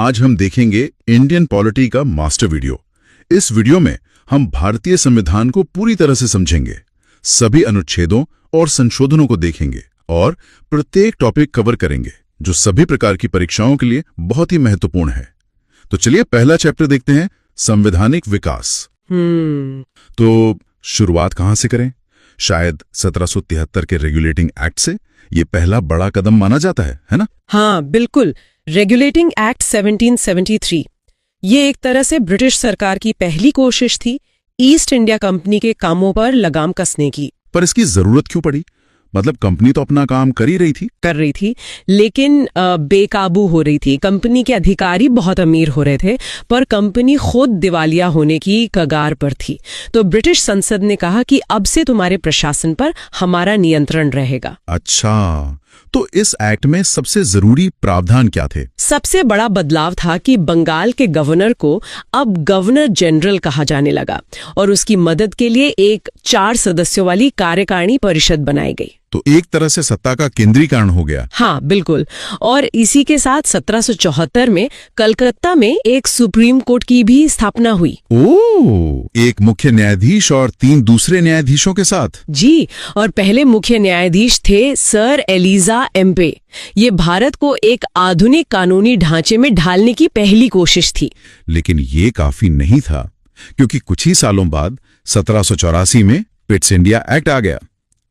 आज हम देखेंगे इंडियन पॉलिटी का मास्टर वीडियो। इस वीडियो में हम भारतीय संविधान को पूरी तरह से समझेंगे, सभी अनुच्छेदों और संशोधनों को देखेंगे और प्रत्येक टॉपिक कवर करेंगे जो सभी प्रकार की परीक्षाओं के लिए बहुत ही महत्वपूर्ण है। तो चलिए पहला चैप्टर देखते हैं, संवैधानिक विकास। तो शुरुआत कहां से करें? शायद 1773 के रेगुलेटिंग एक्ट से। ये पहला बड़ा कदम माना जाता है ना? हाँ बिल्कुल, रेगुलेटिंग एक्ट 1773। ये एक तरह से ब्रिटिश सरकार की पहली कोशिश थी ईस्ट इंडिया कंपनी के कामों पर लगाम कसने की। पर इसकी जरूरत क्यों पड़ी? मतलब कंपनी तो अपना काम कर रही थी, लेकिन बेकाबू हो रही थी। कंपनी के अधिकारी बहुत अमीर हो रहे थे, पर कंपनी खुद दिवालिया होने की कगार पर थी। तो ब्रिटिश संसद ने कहा कि अब से तुम्हारे प्रशासन पर हमारा नियंत्रण रहेगा। अच्छा, तो इस एक्ट में सबसे जरूरी प्रावधान क्या थे? सबसे बड़ा बदलाव था कि बंगाल के गवर्नर को अब गवर्नर जनरल कहा जाने लगा और उसकी मदद के लिए एक 4 सदस्यों वाली कार्यकारिणी परिषद बनाई गई। तो एक तरह से सत्ता का केंद्रीकरण हो गया। हाँ बिल्कुल। और इसी के साथ 1774 में कलकत्ता में एक सुप्रीम कोर्ट की भी स्थापना हुई। ओह, एक मुख्य न्यायाधीश और 3 दूसरे न्यायाधीशों के साथ? जी, और पहले मुख्य न्यायाधीश थे सर एलिजा एम्पे। ये भारत को एक आधुनिक कानूनी ढांचे में ढालने की पहली कोशिश थी। लेकिन ये काफी नहीं था, क्योंकि कुछ ही सालों बाद 1784 में पिट्स इंडिया एक्ट आ गया।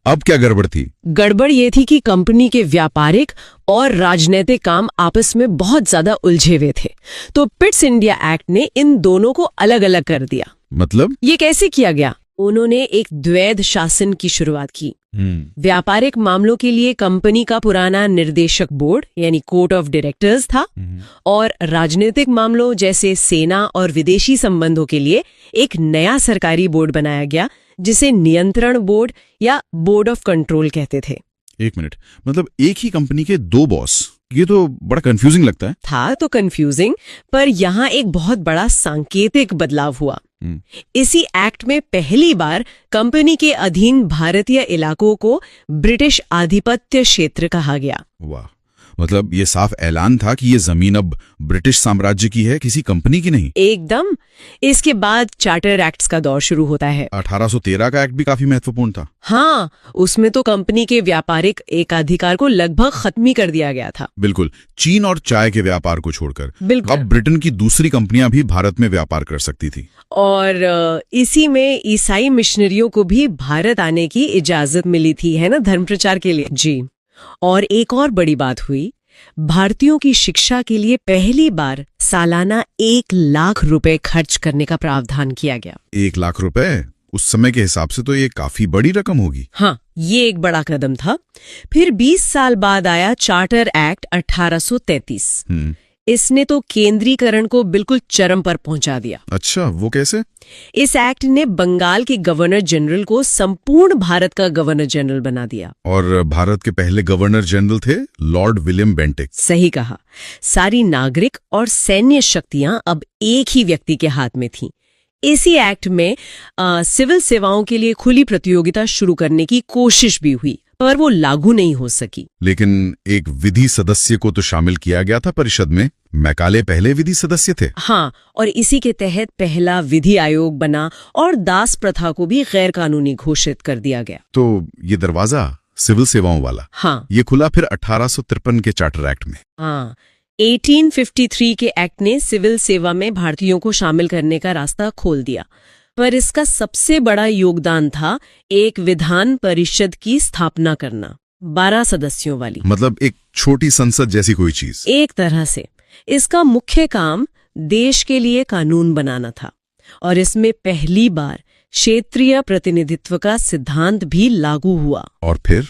अब क्या गड़बड़ थी? गड़बड़ ये थी कि कंपनी के व्यापारिक और राजनीतिक काम आपस में बहुत ज्यादा उलझे हुए थे। तो पिट्स इंडिया एक्ट ने इन दोनों को अलग अलग कर दिया। मतलब ये कैसे किया गया? उन्होंने एक द्वैध शासन की शुरुआत की। व्यापारिक मामलों के लिए कंपनी का पुराना निर्देशक बोर्ड यानी कोर्ट ऑफ डायरेक्टर्स था, और राजनीतिक मामलों जैसे सेना और विदेशी संबंधों के लिए एक नया सरकारी बोर्ड बनाया गया जिसे नियंत्रण बोर्ड या बोर्ड ऑफ कंट्रोल कहते थे। एक मिनट, मतलब एक ही कंपनी के 2 बॉस? ये तो बड़ा कंफ्यूजिंग लगता है। था तो कंफ्यूजिंग, पर यहाँ एक बहुत बड़ा सांकेतिक बदलाव हुआ। इसी एक्ट में पहली बार कंपनी के अधीन भारतीय इलाकों को ब्रिटिश आधिपत्य क्षेत्र कहा गया। वाह, मतलब ये साफ ऐलान था कि ये जमीन अब ब्रिटिश साम्राज्य की है, किसी कंपनी की नहीं। एकदम। इसके बाद चार्टर एक्ट्स का दौर शुरू होता है। 1813 का एक्ट भी काफी महत्वपूर्ण था। हाँ, उसमें तो कंपनी के व्यापारिक एकाधिकार को लगभग खत्म ही कर दिया गया था। बिल्कुल, चीन और चाय के व्यापार को छोड़कर। बिल्कुल। अब ब्रिटेन की दूसरी कंपनियां भी भारत में व्यापार कर सकती थी। और इसी में ईसाई मिशनरियों को भी भारत आने की इजाजत मिली थी, है ना, धर्म प्रचार के लिए। जी। और एक और बड़ी बात हुई, भारतीयों की शिक्षा के लिए पहली बार सालाना 1 लाख रुपए खर्च करने का प्रावधान किया गया। 1 लाख रुपए उस समय के हिसाब से तो ये काफी बड़ी रकम होगी। हाँ, ये एक बड़ा कदम था। फिर 20 साल बाद आया चार्टर एक्ट 1833। इसने तो केंद्रीकरण को बिल्कुल चरम पर पहुंचा दिया। अच्छा, वो कैसे? इस एक्ट ने बंगाल के गवर्नर जनरल को संपूर्ण भारत का गवर्नर जनरल बना दिया। और भारत के पहले गवर्नर जनरल थे लॉर्ड विलियम बेंटिक। सही कहा। सारी नागरिक और सैन्य शक्तियां अब एक ही व्यक्ति के हाथ में थीं। इसी एक्ट में सिविल सेवाओं के लिए खुली प्रतियोगिता शुरू करने की कोशिश भी हुई, पर वो लागू नहीं हो सकी। लेकिन एक विधि सदस्य को तो शामिल किया गया था परिषद में। मैकाले पहले विधि सदस्य थे। हाँ, और इसी के तहत पहला विधि आयोग बना और दास प्रथा को भी गैर कानूनी घोषित कर दिया गया। तो ये दरवाजा सिविल सेवाओं वाला, हाँ, ये खुला फिर 1853 के चार्टर एक्ट में। हाँ, 1853 के एक्ट ने सिविल सेवा में भारतीयों को शामिल करने का रास्ता खोल दिया। पर इसका सबसे बड़ा योगदान था एक विधान परिषद की स्थापना करना, 12 सदस्यों वाली। मतलब एक छोटी संसद जैसी कोई चीज। एक तरह से इसका मुख्य काम देश के लिए कानून बनाना था, और इसमें पहली बार क्षेत्रीय प्रतिनिधित्व का सिद्धांत भी लागू हुआ। और फिर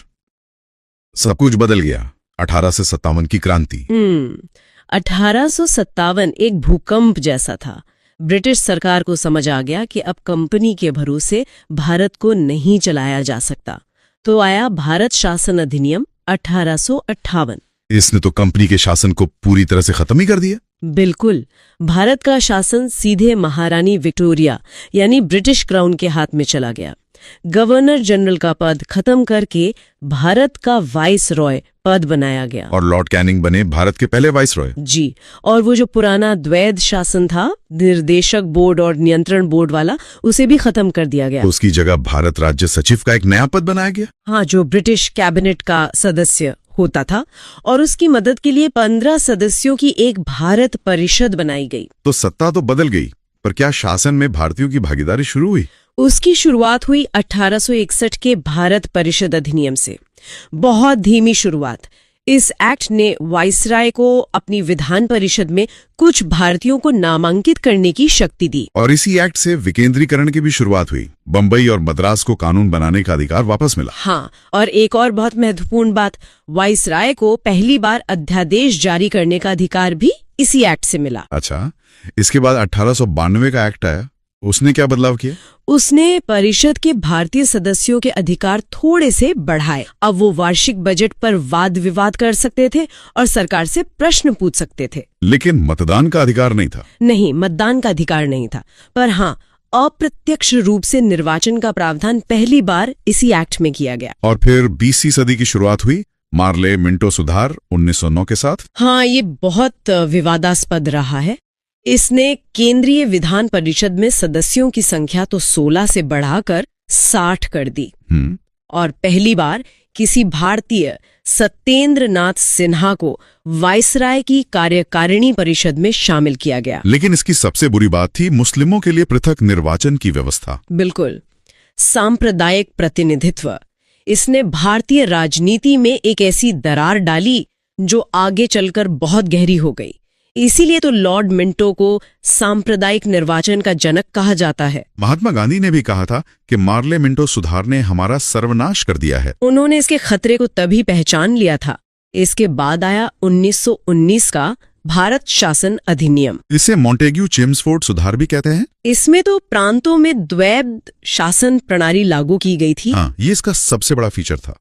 सब कुछ बदल गया। 1857 की क्रांति। 1857 एक भूकंप जैसा था। ब्रिटिश सरकार को समझ आ गया कि अब कंपनी के भरोसे भारत को नहीं चलाया जा सकता। तो आया भारत शासन अधिनियम 1858। इसने तो कंपनी के शासन को पूरी तरह से खत्म ही कर दिया। बिल्कुल। भारत का शासन सीधे महारानी विक्टोरिया यानी ब्रिटिश क्राउन के हाथ में चला गया। गवर्नर जनरल का पद खत्म करके भारत का वाइस रॉय पद बनाया गया। और लॉर्ड कैनिंग बने भारत के पहले वाइस रॉय। जी, और वो जो पुराना द्वैध शासन था, निर्देशक बोर्ड और नियंत्रण बोर्ड वाला, उसे भी खत्म कर दिया गया। तो उसकी जगह भारत राज्य सचिव का एक नया पद बनाया गया। हाँ, जो ब्रिटिश कैबिनेट का सदस्य होता था, और उसकी मदद के लिए 15 सदस्यों की एक भारत परिषद बनाई गई। तो सत्ता तो बदल गई, पर क्या शासन में भारतीयों की भागीदारी शुरू हुई? उसकी शुरुआत हुई 1861 के भारत परिषद अधिनियम से। बहुत धीमी शुरुआत। इस एक्ट ने वाइसराय को अपनी विधान परिषद में कुछ भारतीयों को नामांकित करने की शक्ति दी। और इसी एक्ट से विकेंद्रीकरण की भी शुरुआत हुई। बंबई और मद्रास को कानून बनाने का अधिकार वापस मिला। हाँ, और एक और बहुत महत्वपूर्ण बात, वाइसराय को पहली बार अध्यादेश जारी करने का अधिकार भी इसी एक्ट से मिला। अच्छा, इसके बाद 1892 का एक्ट आया। उसने क्या बदलाव किया? उसने परिषद के भारतीय सदस्यों के अधिकार थोड़े से बढ़ाए। अब वो वार्षिक बजट पर वाद विवाद कर सकते थे और सरकार से प्रश्न पूछ सकते थे। लेकिन मतदान का अधिकार नहीं था। नहीं, मतदान का अधिकार नहीं था, पर हाँ, अप्रत्यक्ष रूप से निर्वाचन का प्रावधान पहली बार इसी एक्ट में किया गया। और फिर 20वीं सदी की शुरुआत हुई मार्ले मिंटो सुधार 1909 के साथ। हाँ, ये बहुत विवादास्पद रहा है। इसने केंद्रीय विधान परिषद में सदस्यों की संख्या तो 16 से बढ़ाकर 60 कर दी। और पहली बार किसी भारतीय सत्येंद्र नाथ सिन्हा को वाइसराय की कार्यकारिणी परिषद में शामिल किया गया। लेकिन इसकी सबसे बुरी बात थी मुस्लिमों के लिए पृथक निर्वाचन की व्यवस्था। बिल्कुल, सांप्रदायिक प्रतिनिधित्व। इसने भारतीय राजनीति में एक ऐसी दरार डाली जो आगे चलकर बहुत गहरी हो गई। इसीलिए तो लॉर्ड मिंटो को सांप्रदायिक निर्वाचन का जनक कहा जाता है। महात्मा गांधी ने भी कहा था कि मार्ले मिंटो सुधार ने हमारा सर्वनाश कर दिया है। उन्होंने इसके खतरे को तभी पहचान लिया था। इसके बाद आया 1919 का भारत शासन अधिनियम। इसे मॉन्टेग्यू चेम्सफोर्ड सुधार भी कहते हैं। इसमें तो प्रांतों में द्वैध शासन प्रणाली लागू की गई थी। हाँ, ये इसका सबसे बड़ा फीचर था।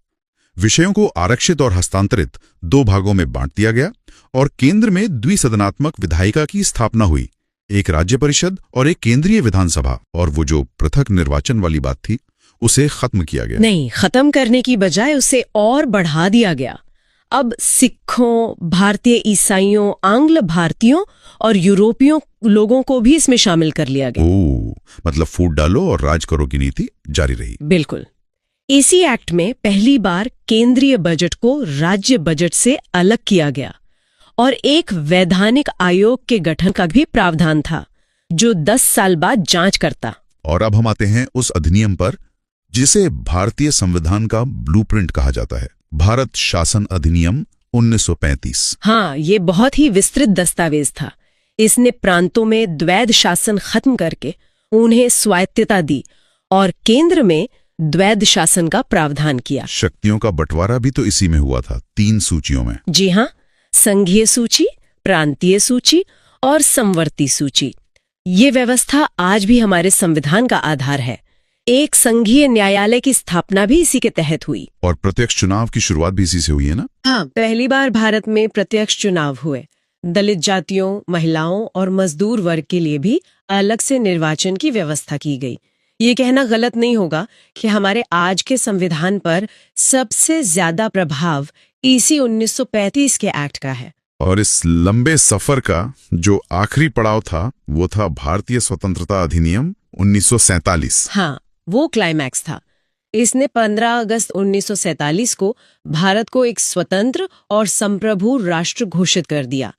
विषयों को आरक्षित और हस्तांतरित 2 भागों में बांट दिया गया और केंद्र में द्विसदनात्मक विधायिका की स्थापना हुई, एक राज्य परिषद और एक केंद्रीय विधानसभा। और वो जो पृथक निर्वाचन वाली बात थी उसे खत्म किया गया। नहीं, खत्म करने की बजाय उसे और बढ़ा दिया गया। अब सिखों, भारतीय ईसाइयों, आंग्ल भारतीयों और यूरोपियों लोगों को भी इसमें शामिल कर लिया गया। मतलब फूट डालो और राज करो की नीति जारी रही। बिल्कुल। इसी एक्ट में पहली बार केंद्रीय बजट को राज्य बजट से अलग किया गया और एक वैधानिक आयोग के गठन का भी प्रावधान था जो 10 साल बाद जांच करता। और अब हम आते हैं उस अधिनियम पर जिसे भारतीय संविधान का ब्लूप्रिंट कहा जाता है, भारत शासन अधिनियम 1935। हाँ, ये बहुत ही विस्तृत दस्तावेज था। इसने प्रांतों में द्वैध शासन खत्म करके उन्हें स्वायत्तता दी और केंद्र में द्वैध शासन का प्रावधान किया। शक्तियों का बंटवारा भी तो इसी में हुआ था, 3 सूचियों में। जी हाँ, संघीय सूची, प्रांतीय सूची और समवर्ती सूची। ये व्यवस्था आज भी हमारे संविधान का आधार है। एक संघीय न्यायालय की स्थापना भी इसी के तहत हुई। और प्रत्यक्ष चुनाव की शुरुआत भी इसी से हुई है ना? हाँ, पहली बार भारत में प्रत्यक्ष चुनाव हुए। दलित जातियों, महिलाओं और मजदूर वर्ग के लिए भी अलग से निर्वाचन की व्यवस्था की गई। ये कहना गलत नहीं होगा कि हमारे आज के संविधान पर सबसे ज्यादा प्रभाव इसी 1935 के एक्ट का है। और इस लंबे सफर का जो आखिरी पड़ाव था वो था भारतीय स्वतंत्रता अधिनियम 1947। हाँ, वो क्लाइमैक्स था। इसने 15 अगस्त 1947 को भारत को एक स्वतंत्र और संप्रभु राष्ट्र घोषित कर दिया,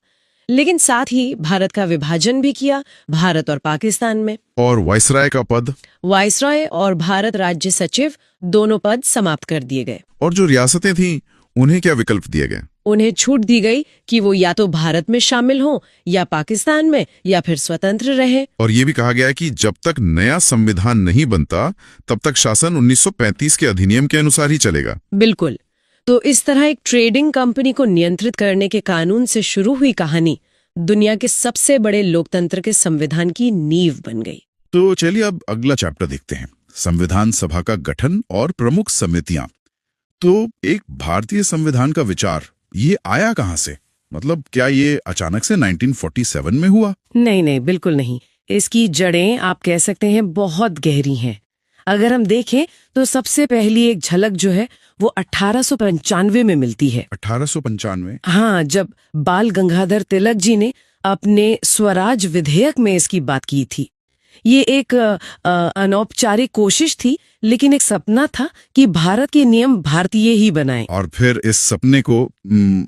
लेकिन साथ ही भारत का विभाजन भी किया, भारत और पाकिस्तान में। और वाइसराय का पद, वाइसराय और भारत राज्य सचिव दोनों पद समाप्त कर दिए गए। और जो रियासतें थीं उन्हें क्या विकल्प दिए गए? उन्हें छूट दी गई कि वो या तो भारत में शामिल हों या पाकिस्तान में या फिर स्वतंत्र रहे। और ये भी कहा गया है कि जब तक नया संविधान नहीं बनता तब तक शासन 1935 के अधिनियम के अनुसार ही चलेगा। बिल्कुल। तो इस तरह एक ट्रेडिंग कंपनी को नियंत्रित करने के कानून से शुरू हुई कहानी दुनिया के सबसे बड़े लोकतंत्र के संविधान की नींव बन गई। तो चलिए अब अगला चैप्टर देखते हैं, संविधान सभा का गठन और प्रमुख समितियां। तो एक भारतीय संविधान का विचार ये आया कहां से? मतलब क्या ये अचानक से 1947 में हुआ? नहीं, बिल्कुल नहीं। इसकी जड़ें आप कह सकते हैं बहुत गहरी हैं। अगर हम देखें तो सबसे पहली एक झलक जो है वो 1895 में मिलती है। 1895? हाँ, जब बाल गंगाधर तिलक जी ने अपने स्वराज विधेयक में इसकी बात की थी। ये एक अनौपचारिक कोशिश थी, लेकिन एक सपना था कि भारत के नियम भारतीय ही बनाएं। और फिर इस सपने को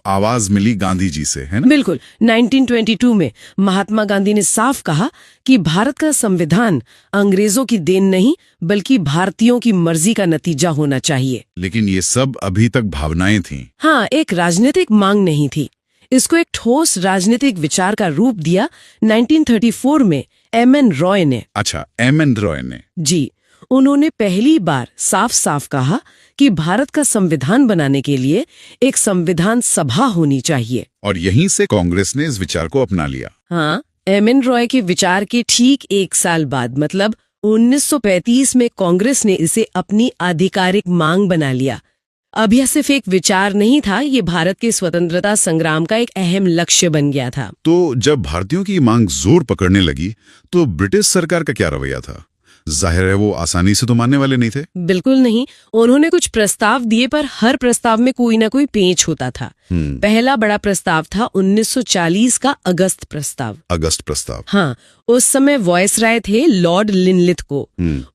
आवाज मिली गांधी जी से, है ना? बिल्कुल। 1922 में महात्मा गांधी ने साफ कहा कि भारत का संविधान अंग्रेजों की देन नहीं बल्कि भारतीयों की मर्जी का नतीजा होना चाहिए। लेकिन ये सब अभी तक भावनाएं थीं। हाँ, एक राजनीतिक मांग नहीं थी। इसको एक ठोस राजनीतिक विचार का रूप दिया 1934 में एम.एन. रॉय ने। अच्छा, एम.एन. रॉय ने। जी, उन्होंने पहली बार साफ साफ कहा कि भारत का संविधान बनाने के लिए एक संविधान सभा होनी चाहिए। और यहीं से कांग्रेस ने इस विचार को अपना लिया। हाँ, एम.एन. रॉय के विचार के ठीक एक साल बाद मतलब 1935 में कांग्रेस ने इसे अपनी आधिकारिक मांग बना लिया। अब यह सिर्फ एक विचार नहीं था, ये भारत के स्वतंत्रता संग्राम का एक अहम लक्ष्य बन गया था। तो जब भारतीयों की मांग जोर पकड़ने लगी तो ब्रिटिश सरकार का क्या रवैया था? जाहिर है वो आसानी से तो मानने वाले नहीं थे। बिल्कुल नहीं। उन्होंने कुछ प्रस्ताव दिए, पर हर प्रस्ताव में कोई ना कोई पेंच होता था। पहला बड़ा प्रस्ताव था 1940 का अगस्त प्रस्ताव। अगस्त प्रस्ताव? हाँ, उस समय वॉयसराय थे लॉर्ड लिनलिथ को।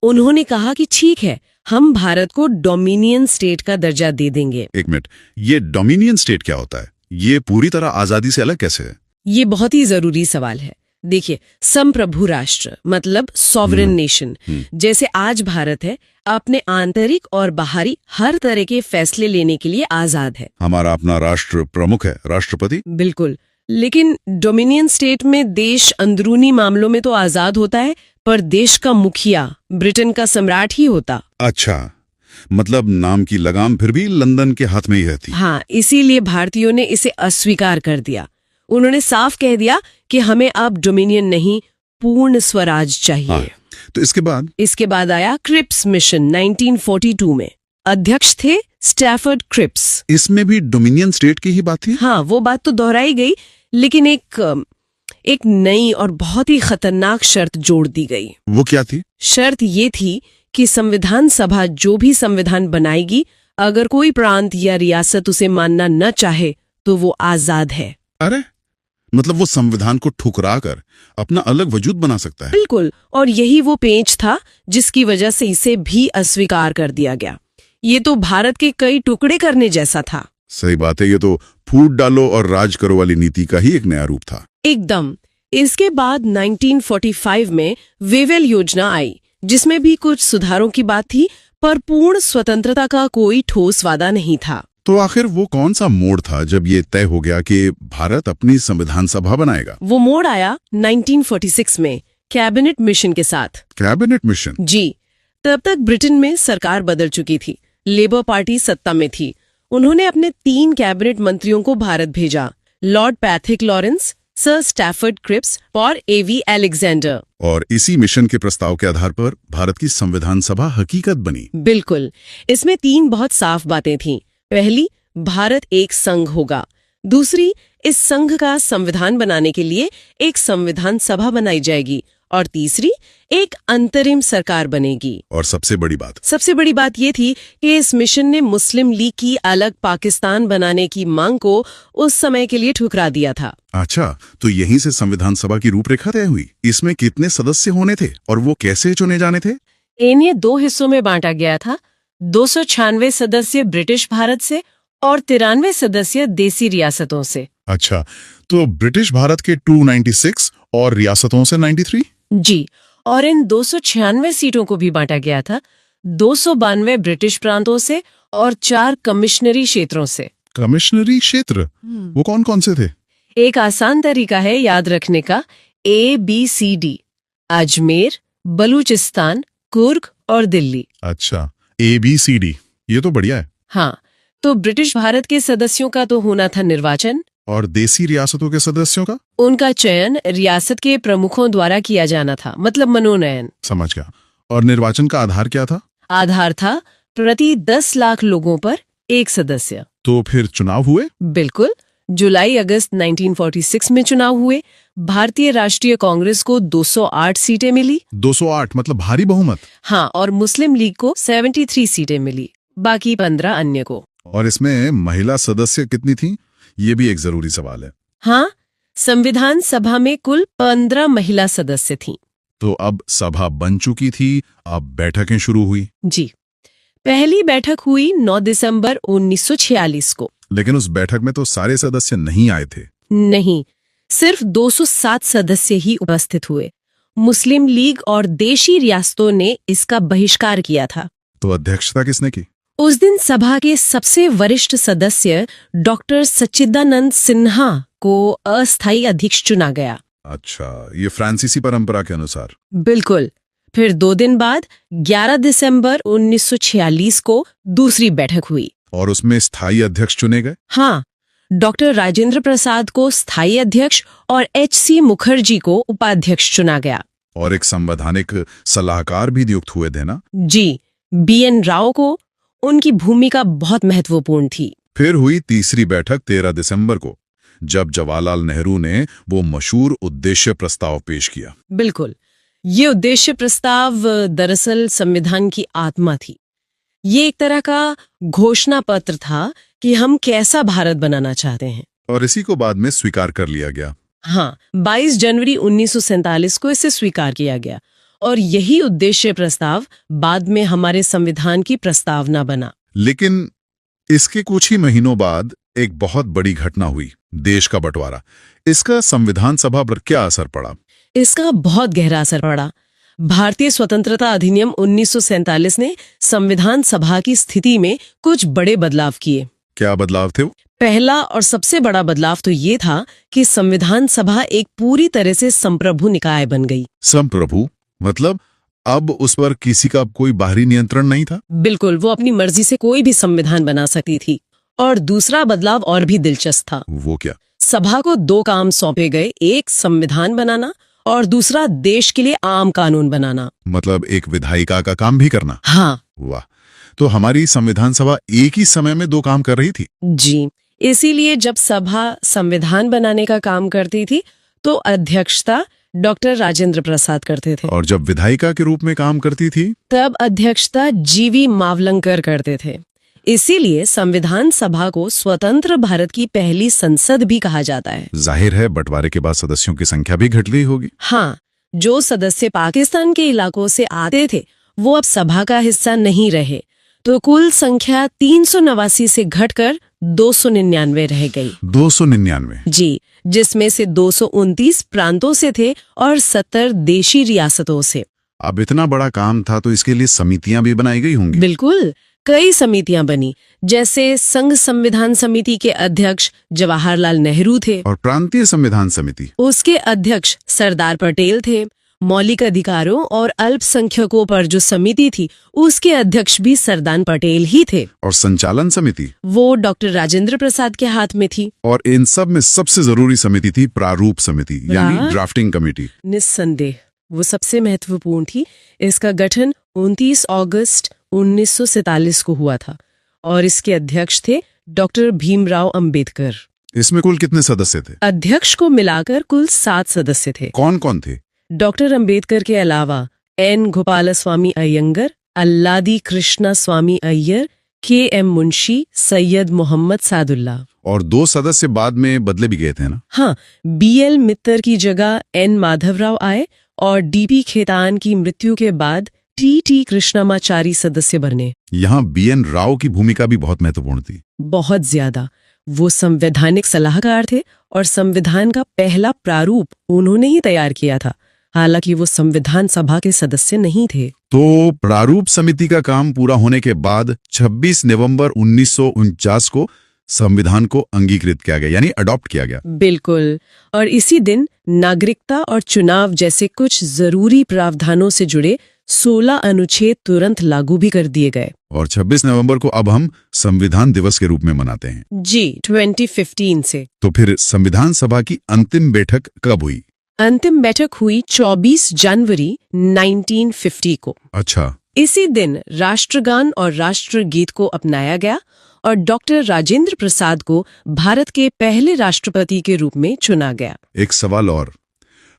उन्होंने कहा कि ठीक है, हम भारत को डोमिनियन स्टेट का दर्जा दे देंगे। एक मिनट, ये डोमिनियन स्टेट क्या होता है? ये पूरी तरह आजादी से अलग कैसे है? ये बहुत ही जरूरी सवाल है। देखिए, संप्रभु राष्ट्र मतलब सॉवरेन नेशन जैसे आज भारत है, अपने आंतरिक और बाहरी हर तरह के फैसले लेने के लिए आजाद है। हमारा अपना राष्ट्र प्रमुख है, राष्ट्रपति। बिल्कुल। लेकिन डोमिनियन स्टेट में देश अंदरूनी मामलों में तो आजाद होता है, पर देश का मुखिया ब्रिटेन का सम्राट ही होता। अच्छा, मतलब नाम की लगाम फिर भी लंदन के हाथ में ही रहती। हाँ, इसीलिए भारतीयों ने इसे अस्वीकार कर दिया। उन्होंने साफ कह दिया कि हमें अब डोमिनियन नहीं, पूर्ण स्वराज चाहिए। हाँ, तो इसके बाद आया क्रिप्स मिशन 1942 में। अध्यक्ष थे स्टैफर्ड क्रिप्स। इसमें भी डोमिनियन स्टेट की ही बात थी? हाँ, वो बात तो दोहराई गई, लेकिन एक नई और बहुत ही खतरनाक शर्त जोड़ दी गई। वो क्या थी? शर्त ये थी कि संविधान सभा जो भी संविधान बनाएगी, अगर कोई प्रांत या रियासत उसे मानना न चाहे तो वो आजाद है। अरे, मतलब वो संविधान को ठुकरा कर अपना अलग वजूद बना सकता है। बिल्कुल, और यही वो पेंच था जिसकी वजह से इसे भी अस्वीकार कर दिया गया। ये तो भारत के कई टुकड़े करने जैसा था। सही बात है, ये तो फूट डालो और राज करो वाली नीति का ही एक नया रूप था। एकदम। इसके बाद 1945 में वेवेल योजना आई, जिसमें भी कुछ सुधारों की बात थी, पर पूर्ण स्वतंत्रता का कोई ठोस वादा नहीं था। तो आखिर वो कौन सा मोड़ था जब ये तय हो गया कि भारत अपनी संविधान सभा बनाएगा? वो मोड़ आया 1946 में कैबिनेट मिशन के साथ। Cabinet mission? जी, तब तक ब्रिटेन में सरकार बदल चुकी थी, लेबर पार्टी सत्ता में थी। उन्होंने अपने 3 कैबिनेट मंत्रियों को भारत भेजा, Lord Pethick Lawrence, sir Stafford Cripps और ए.वी. अलेक्जेंडर। और इसी मिशन के प्रस्ताव के आधार पर भारत की संविधान सभा हकीकत बनी। बिल्कुल। इसमें 3 बहुत साफ बातें थीं। पहली, भारत एक संघ होगा। दूसरी, इस संघ का संविधान बनाने के लिए एक संविधान सभा बनाई जाएगी। और तीसरी, एक अंतरिम सरकार बनेगी। और सबसे बड़ी बात ये थी कि इस मिशन ने मुस्लिम लीग की अलग पाकिस्तान बनाने की मांग को उस समय के लिए ठुकरा दिया था। अच्छा, तो यहीं से संविधान सभा की रूपरेखा तय हुई। इसमें कितने सदस्य होने थे और वो कैसे चुने जाने थे? इन्हें 2 हिस्सों में बांटा गया था। 296 सदस्य ब्रिटिश भारत से और 93 सदस्य देसी रियासतों से। अच्छा, तो ब्रिटिश भारत के 296 और रियासतों से 93? जी, और इन 296 सीटों को भी बांटा गया था 292 ब्रिटिश प्रांतों से और 4 कमिश्नरी क्षेत्रों से। कमिश्नरी क्षेत्र? वो कौन कौन से थे? एक आसान तरीका है याद रखने का, ABCD: अजमेर, बलूचिस्तान, कुर्ग और दिल्ली। अच्छा, ABCD, ये तो बढ़िया है। हाँ, तो ब्रिटिश भारत के सदस्यों का तो होना था निर्वाचन। और देसी रियासतों के सदस्यों का? उनका चयन रियासत के प्रमुखों द्वारा किया जाना था, मतलब मनोनयन। समझ गया। और निर्वाचन का आधार क्या था? आधार था प्रति 10 लाख लोगों पर एक सदस्य। तो फिर चुनाव हुए? बिल्कुल। जुलाई अगस्त 1946 में चुनाव हुए। भारतीय राष्ट्रीय कांग्रेस को 208 सीटें मिली। 208 मतलब भारी बहुमत। हाँ, और मुस्लिम लीग को 73 सीटें मिली, बाकी 15 अन्य को। और इसमें महिला सदस्य कितनी थी, ये भी एक जरूरी सवाल है। हाँ, संविधान सभा में कुल 15 महिला सदस्य थीं। तो अब सभा बन चुकी थी, अब बैठकें शुरू हुई। जी, पहली बैठक हुई 9 दिसंबर 1946 को। लेकिन उस बैठक में तो सारे सदस्य नहीं आए थे। नहीं, सिर्फ 207 सदस्य ही उपस्थित हुए। मुस्लिम लीग और देशी रियासतों ने इसका बहिष्कार किया था। तो अध्यक्षता किसने की? उस दिन सभा के सबसे वरिष्ठ सदस्य डॉक्टर सच्चिदानंद सिन्हा को अस्थायी अध्यक्ष चुना गया। अच्छा, ये फ्रांसीसी परंपरा के अनुसार। बिल्कुल। फिर 2 दिन बाद 11 दिसंबर 1946 को दूसरी बैठक हुई। और उसमें स्थायी अध्यक्ष चुने गए। हाँ, डॉक्टर राजेंद्र प्रसाद को स्थायी अध्यक्ष और H.C. मुखर्जी को उपाध्यक्ष चुना गया। और एक संवैधानिक सलाहकार भी नियुक्त हुए थे ना? जी, B.N. राव को। उनकी भूमिका बहुत महत्वपूर्ण थी। फिर हुई तीसरी बैठक 13 दिसंबर को, जब जवाहरलाल नेहरू ने वो मशहूर उद्देश्य प्रस्ताव पेश किया। बिल्कुल, ये उद्देश्य प्रस्ताव दरअसल संविधान की आत्मा थी। ये एक तरह का घोषणा पत्र था कि हम कैसा भारत बनाना चाहते हैं। और इसी को बाद में स्वीकार कर लिया गया। हाँ, 22 जनवरी 1947 को इसे स्वीकार किया गया और यही उद्देश्य प्रस्ताव बाद में हमारे संविधान की प्रस्तावना बना। लेकिन इसके कुछ ही महीनों बाद एक बहुत बड़ी घटना हुई, देश का बंटवारा। इसका संविधान सभा पर क्या असर पड़ा? इसका बहुत गहरा असर पड़ा। भारतीय स्वतंत्रता अधिनियम 1947 ने संविधान सभा की स्थिति में कुछ बड़े बदलाव किए। क्या बदलाव थे वो? पहला और सबसे बड़ा बदलाव तो ये था कि संविधान सभा एक पूरी तरह से संप्रभु निकाय बन गई। संप्रभु मतलब अब उस पर किसी का कोई बाहरी नियंत्रण नहीं था? बिल्कुल, वो अपनी मर्जी से कोई भी संविधान बना सकती थी। और दूसरा बदलाव और भी दिलचस्प था। वो क्या? सभा को 2 काम सौंपे गए, एक संविधान बनाना और दूसरा देश के लिए आम कानून बनाना। मतलब एक विधायिका का काम भी करना? हाँ। वाह, तो हमारी संविधान सभा एक ही समय में 2 काम कर रही थी। जी, इसीलिए जब सभा संविधान बनाने का काम करती थी तो अध्यक्षता डॉक्टर राजेंद्र प्रसाद करते थे। और जब विधायिका के रूप में काम करती थी तब अध्यक्षता जीवी मावलंकर करते थे। इसीलिए संविधान सभा को स्वतंत्र भारत की पहली संसद भी कहा जाता है। जाहिर है बंटवारे के बाद सदस्यों की संख्या भी घट गई होगी। हाँ, जो सदस्य पाकिस्तान के इलाकों से आते थे वो अब सभा का हिस्सा नहीं रहे, तो कुल संख्या 389 से घटकर 299 रह गई। 299? जी, जिसमें से 229 प्रांतों से थे और 70 देशी रियासतों से। अब इतना बड़ा काम था तो इसके लिए समितियां भी बनाई गई होंगी। बिल्कुल, कई समितियां बनी, जैसे संघ संविधान समिति के अध्यक्ष जवाहरलाल नेहरू थे। और प्रांतीय संविधान समिति? उसके अध्यक्ष सरदार पटेल थे। मौलिक अधिकारों और अल्पसंख्यकों पर जो समिति थी उसके अध्यक्ष भी सरदार पटेल ही थे। और संचालन समिति? वो डॉक्टर राजेंद्र प्रसाद के हाथ में थी। और इन सब में सबसे जरूरी समिति थी प्रारूप समिति, यानी ड्राफ्टिंग कमेटी। निस्संदेह वो सबसे महत्वपूर्ण थी। इसका गठन 29 अगस्त 1947 को हुआ था और इसके अध्यक्ष थे डॉक्टर भीमराव अंबेडकर। इसमें कुल कितने सदस्य थे? अध्यक्ष को मिलाकर कुल 7 सदस्य थे। कौन कौन थे? डॉक्टर अंबेडकर के अलावा एन गोपालस्वामी अयंगर, अल्लादी कृष्णा स्वामी अय्यर, KM मुंशी, सैयद मोहम्मद सादुल्ला। और 2 सदस्य बाद में बदले भी गए थे ना? हाँ, BL मित्तर की जगह N माधवराव आए और DP खेतान की मृत्यु के बाद TT कृष्णमाचारी सदस्य बने। यहाँ BN राव की भूमिका भी बहुत महत्वपूर्ण थी। बहुत ज्यादा। वो संवैधानिक सलाहकार थे और संविधान का पहला प्रारूप उन्होंने ही तैयार किया था, हालांकि वो संविधान सभा के सदस्य नहीं थे। तो प्रारूप समिति का काम पूरा होने के बाद 26 नवंबर 1949 को संविधान को अंगीकृत किया गया, यानी अडॉप्ट किया गया। बिल्कुल, और इसी दिन नागरिकता और चुनाव जैसे कुछ जरूरी प्रावधानों से जुड़े 16 अनुच्छेद तुरंत लागू भी कर दिए गए। और 26 नवंबर को अब हम संविधान दिवस के रूप में मनाते हैं। जी, 2015 से। तो फिर संविधान सभा की अंतिम बैठक कब हुई? अंतिम बैठक हुई 24 जनवरी 1950 को। अच्छा। इसी दिन राष्ट्रगान और राष्ट्रगीत को अपनाया गया और डॉक्टर राजेंद्र प्रसाद को भारत के पहले राष्ट्रपति के रूप में चुना गया। एक सवाल और,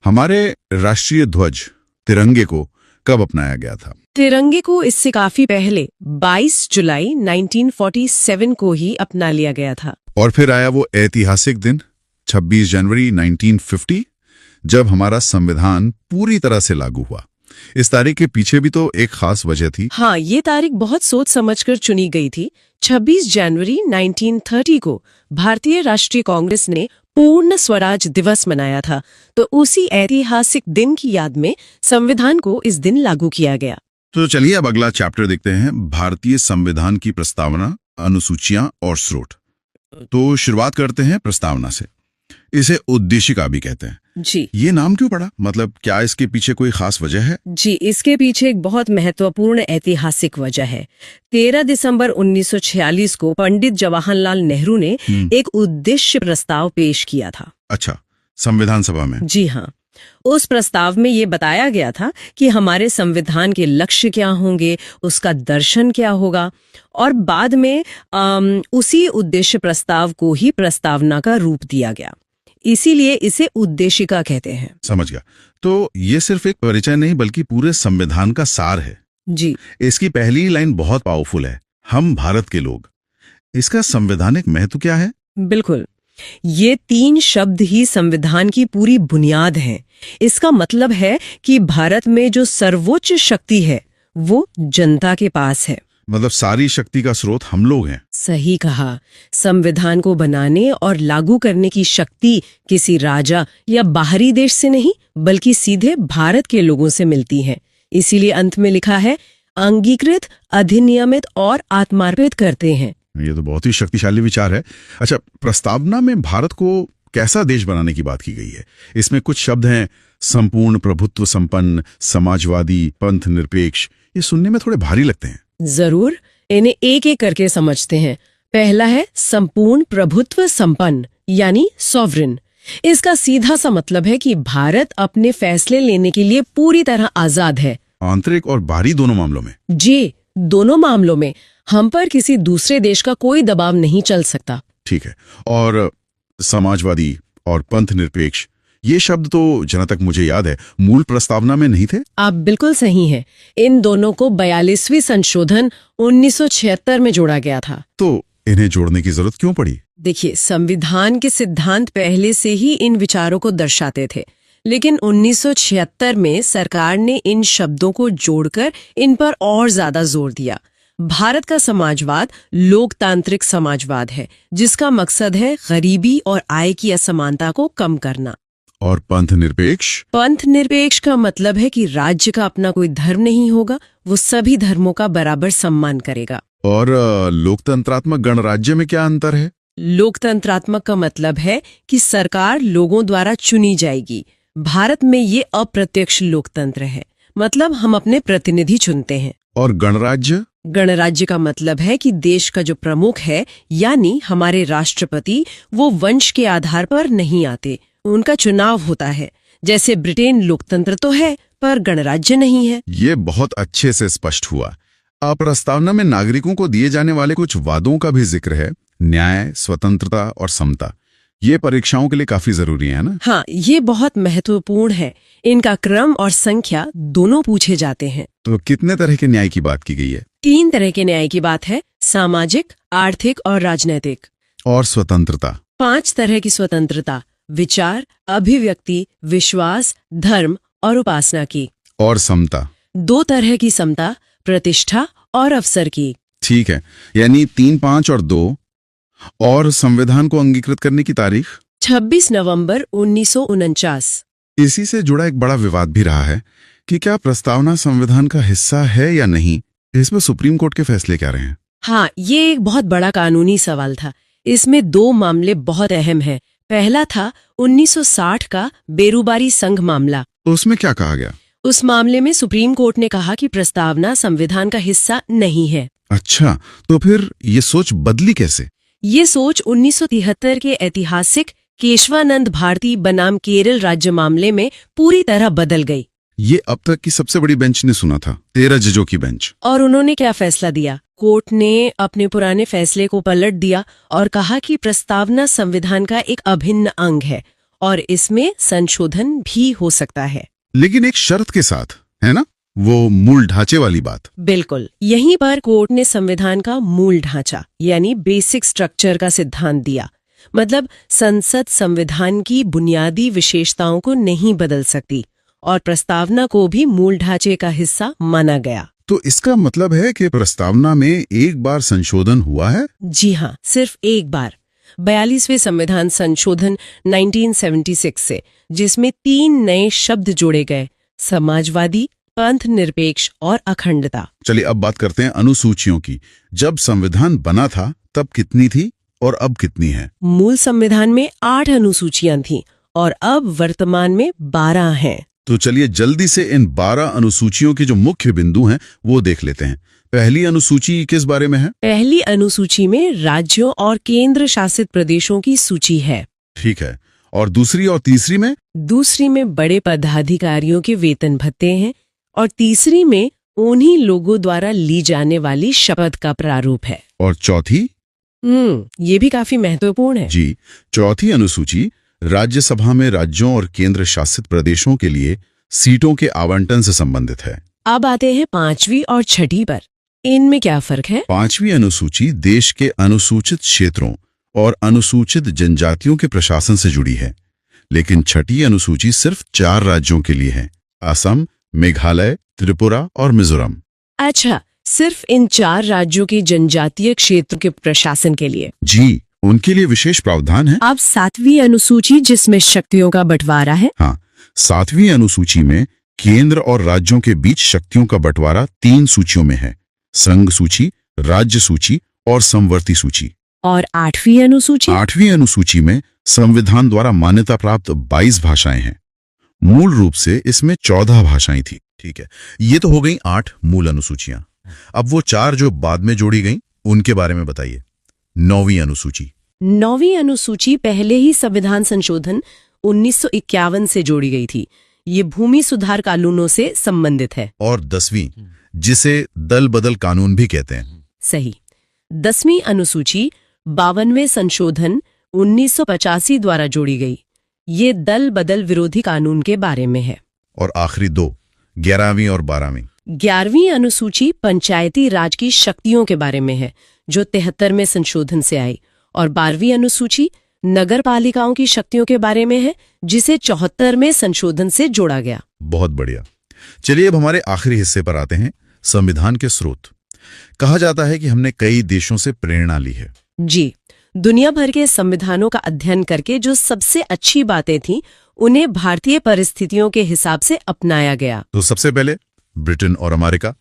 हमारे राष्ट्रीय ध्वज तिरंगे को कब अपनाया गया था? तिरंगे को इससे काफी पहले 22 जुलाई 1947 को ही अपना लिया गया था। और फिर आया वो ऐतिहासिक दिन 26 जनवरी 1950, जब हमारा संविधान पूरी तरह से लागू हुआ। इस तारीख के पीछे भी तो एक खास वजह थी। हाँ, ये तारीख बहुत सोच समझकर चुनी गई थी। 26 जनवरी 1930 को भारतीय राष्ट्रीय कांग्रेस ने पूर्ण स्वराज दिवस मनाया था, तो उसी ऐतिहासिक दिन की याद में संविधान को इस दिन लागू किया गया। तो चलिए अब अगला चैप्टर देखते हैं, भारतीय संविधान की प्रस्तावना, अनुसूचियां और स्रोत। तो शुरुआत करते हैं प्रस्तावना से। इसे उद्देशिका भी कहते हैं। जी, ये नाम क्यों पड़ा? मतलब क्या इसके पीछे कोई खास वजह है? जी, इसके पीछे एक बहुत महत्वपूर्ण ऐतिहासिक वजह है। 13 दिसंबर 1946 को पंडित जवाहरलाल नेहरू ने एक उद्देश्य प्रस्ताव पेश किया था। अच्छा, संविधान सभा में? जी हाँ। उस प्रस्ताव में ये बताया गया था कि हमारे संविधान के लक्ष्य क्या होंगे, उसका दर्शन क्या होगा, और बाद में उसी उद्देश्य प्रस्ताव को ही प्रस्तावना का रूप दिया गया। इसीलिए इसे उद्देशिका कहते हैं। समझ गया। तो ये सिर्फ एक परिचय नहीं बल्कि पूरे संविधान का सार है। जी, इसकी पहली लाइन बहुत पावरफुल है, हम भारत के लोग। इसका संवैधानिक महत्व क्या है? बिल्कुल। ये 3 शब्द ही संविधान की पूरी बुनियाद हैं। इसका मतलब है कि भारत में जो सर्वोच्च शक्ति है वो जनता के पास है। मतलब सारी शक्ति का स्रोत हम लोग हैं। सही कहा। संविधान को बनाने और लागू करने की शक्ति किसी राजा या बाहरी देश से नहीं, बल्कि सीधे भारत के लोगों से मिलती है। इसीलिए अंत में लिखा है, अंगीकृत, अधिनियमित और आत्मार्पित करते हैं। ये तो बहुत ही शक्तिशाली विचार है। अच्छा, प्रस्तावना में भारत को कैसा देश बनाने की बात की गई है? इसमें कुछ शब्द हैं, संपूर्ण प्रभुत्व संपन्न, समाजवादी, पंथ निरपेक्ष। ये सुनने में थोड़े भारी लगते हैं। जरूर, इन्हें एक एक करके समझते हैं। पहला है संपूर्ण प्रभुत्व संपन्न, यानी सॉवरेन। इसका सीधा सा मतलब है कि भारत अपने फैसले लेने के लिए पूरी तरह आजाद है। आंतरिक और बाहरी दोनों मामलों में? जी, दोनों मामलों में हम पर किसी दूसरे देश का कोई दबाव नहीं चल सकता। ठीक है। और समाजवादी और पंथ निरपेक्ष, ये शब्द तो जहां तक मुझे याद है मूल प्रस्तावना में नहीं थे। आप बिल्कुल सही हैं। इन दोनों को 42वीं संशोधन 1976 में जोड़ा गया था। तो इन्हें जोड़ने की जरूरत क्यों पड़ी? देखिए, संविधान के सिद्धांत पहले से ही इन विचारों को दर्शाते थे, लेकिन 1976 में सरकार ने इन शब्दों को जोड़कर इन पर और ज्यादा जोर दिया। भारत का समाजवाद लोकतांत्रिक समाजवाद है, जिसका मकसद है गरीबी और आय की असमानता को कम करना। और पंथ निरपेक्ष? पंथ निरपेक्ष का मतलब है कि राज्य का अपना कोई धर्म नहीं होगा, वो सभी धर्मों का बराबर सम्मान करेगा। और लोकतंत्रात्मक गणराज्य में क्या अंतर है? लोकतंत्रात्मक का मतलब है कि सरकार लोगों द्वारा चुनी जाएगी। भारत में ये अप्रत्यक्ष लोकतंत्र है, मतलब हम अपने प्रतिनिधि चुनते हैं। और गणराज्य? गणराज्य का मतलब है कि देश का जो प्रमुख है, यानी हमारे राष्ट्रपति, वो वंश के आधार पर नहीं आते, उनका चुनाव होता है। जैसे ब्रिटेन लोकतंत्र तो है पर गणराज्य नहीं है। ये बहुत अच्छे से स्पष्ट हुआ। प्रस्तावना में नागरिकों को दिए जाने वाले कुछ वादों का भी जिक्र है, न्याय, स्वतंत्रता और समता। ये परीक्षाओं के लिए काफी जरूरी है ना? हाँ, ये बहुत महत्वपूर्ण है। इनका क्रम और संख्या दोनों पूछे जाते हैं। तो कितने तरह के न्याय की बात की गई है? 3 तरह के न्याय की बात है, सामाजिक, आर्थिक और राजनैतिक। और स्वतंत्रता? 5 तरह की स्वतंत्रता, विचार, अभिव्यक्ति, विश्वास, धर्म और उपासना की। और समता? 2 तरह की समता, प्रतिष्ठा और अवसर की। ठीक है, यानी 3, 5 और 2। और संविधान को अंगीकृत करने की तारीख? 26 नवंबर 1949। इसी से जुड़ा एक बड़ा विवाद भी रहा है कि क्या प्रस्तावना संविधान का हिस्सा है या नहीं। इसमें सुप्रीम कोर्ट के फैसले क्या रहे हैं? हाँ, ये एक बहुत बड़ा कानूनी सवाल था। इसमें 2 मामले बहुत अहम हैं। पहला था 1960 का बेरुबारी संघ मामला। उसमें क्या कहा गया? उस मामले में सुप्रीम कोर्ट ने कहा कि प्रस्तावना संविधान का हिस्सा नहीं है। अच्छा, तो फिर ये सोच बदली कैसे? ये सोच 1973 के ऐतिहासिक केशवानंद भारती बनाम केरल राज्य मामले में पूरी तरह बदल गई। ये अब तक की सबसे बड़ी बेंच ने सुना था, 13 जजों की बेंच। और उन्होंने क्या फैसला दिया? कोर्ट ने अपने पुराने फैसले को पलट दिया और कहा कि प्रस्तावना संविधान का एक अभिन्न अंग है और इसमें संशोधन भी हो सकता है। लेकिन एक शर्त के साथ, है ना, वो मूल ढांचे वाली बात। बिल्कुल, यहीं पर कोर्ट ने संविधान का मूल ढांचा यानी बेसिक स्ट्रक्चर का सिद्धांत दिया। मतलब संसद संविधान की बुनियादी विशेषताओं को नहीं बदल सकती और प्रस्तावना को भी मूल ढांचे का हिस्सा माना गया। तो इसका मतलब है कि प्रस्तावना में एक बार संशोधन हुआ है? जी हाँ, सिर्फ एक बार, 42वें संविधान संशोधन 1976 से, जिसमें 3 नए शब्द जोड़े गए: समाजवादी, पंथ निरपेक्ष और अखंडता। चलिए अब बात करते हैं अनुसूचियों की। जब संविधान बना था तब कितनी थी और अब कितनी है? मूल संविधान में 8 अनुसूचियां थीं और अब वर्तमान में 12 हैं। तो चलिए जल्दी से इन 12 अनुसूचियों के जो मुख्य बिंदु हैं वो देख लेते हैं। पहली अनुसूची किस बारे में है? पहली अनुसूची में राज्यों और केंद्र शासित प्रदेशों की सूची है। ठीक है। और दूसरी और तीसरी में? दूसरी में बड़े पदाधिकारियों के वेतन भत्ते हैं और तीसरी में उन्हीं लोगों द्वारा ली जाने वाली शपथ का प्रारूप है। और चौथी? ये भी काफी महत्वपूर्ण है। जी, चौथी अनुसूची राज्यसभा में राज्यों और केंद्र शासित प्रदेशों के लिए सीटों के आवंटन से संबंधित है। अब आते हैं 5वीं और 6ठी पर। इनमें क्या फर्क है? 5वीं अनुसूची देश के अनुसूचित क्षेत्रों और अनुसूचित जनजातियों के प्रशासन से जुड़ी है, लेकिन 6ठी अनुसूची सिर्फ 4 राज्यों के लिए है: असम, मेघालय, त्रिपुरा और मिजोरम। अच्छा, सिर्फ इन 4 राज्यों के जनजातीय क्षेत्र के प्रशासन के लिए? जी, उनके लिए विशेष प्रावधान है। अब 7वीं अनुसूची, जिसमें शक्तियों का बंटवारा है। हाँ, 7वीं अनुसूची में केंद्र और राज्यों के बीच शक्तियों का बंटवारा 3 सूचियों में है: संघ सूची, राज्य सूची और समवर्ती सूची। और 8वीं अनुसूची? 8वीं अनुसूची में संविधान द्वारा मान्यता प्राप्त 22 भाषाएं हैं। मूल रूप से इसमें 14 भाषाएं थी। ठीक है, ये तो हो गई 8 मूल अनुसूचियां। अब वो 4 जो बाद में जोड़ी गईं, उनके बारे में बताइए। 9वीं अनुसूची? 9वीं अनुसूची पहले ही संविधान संशोधन 1951 से जोड़ी गई थी। ये भूमि सुधार कानूनों से संबंधित है। और 10वीं, जिसे दल बदल कानून भी कहते हैं? सही। 10वीं अनुसूची 52वें संशोधन 1985 द्वारा जोड़ी गई। ये दल बदल विरोधी कानून के बारे में है। और आखिरी 2, 11वीं और 12वीं? 11वीं अनुसूची पंचायती राज की शक्तियों के बारे में है, जो 73 में संशोधन से आई। और 12वीं अनुसूची नगर पालिकाओं की शक्तियों के बारे में है, जिसे 74 में संशोधन से जोड़ा गया। बहुत बढ़िया। चलिए अब हमारे आखिरी हिस्से पर आते हैं, संविधान के स्रोत। कहा जाता है कि हमने कई देशों से प्रेरणा ली है। जी, दुनिया भर के संविधानों का अध्ययन करके जो सबसे अच्छी बातें थीं, उन्हें भारतीय परिस्थितियों के हिसाब से अपनाया गया। तो सबसे पहले ब्रिटेन और अमेरिका,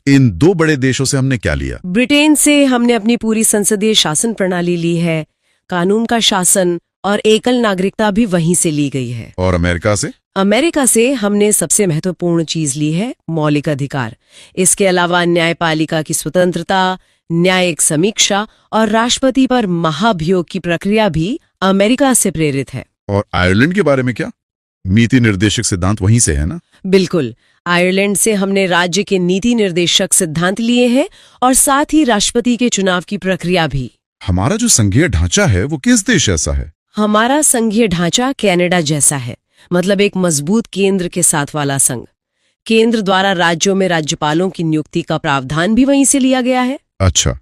इन 2 बड़े देशों से हमने क्या लिया? ब्रिटेन से हमने अपनी पूरी संसदीय शासन प्रणाली ली है, कानून का शासन और एकल नागरिकता भी वहीं से ली गई है। और अमेरिका से? अमेरिका से हमने सबसे महत्वपूर्ण चीज ली है, मौलिक अधिकार। इसके अलावा न्यायपालिका की स्वतंत्रता, न्यायिक समीक्षा और राष्ट्रपति पर महाभियोग की प्रक्रिया भी अमेरिका से प्रेरित है। और आयरलैंड के बारे में क्या? नीति निर्देशक सिद्धांत वहीं से है ना? बिल्कुल, आयरलैंड से हमने राज्य के नीति निर्देशक सिद्धांत लिए हैं और साथ ही राष्ट्रपति के चुनाव की प्रक्रिया भी। हमारा जो संघीय ढांचा है वो किस देश जैसा है? हमारा संघीय ढांचा कनाडा जैसा है, मतलब एक मजबूत केंद्र के साथ वाला संघ। केंद्र द्वारा राज्यों में राज्यपालों की नियुक्ति का प्रावधान भी वहीं से लिया गया है। अच्छा,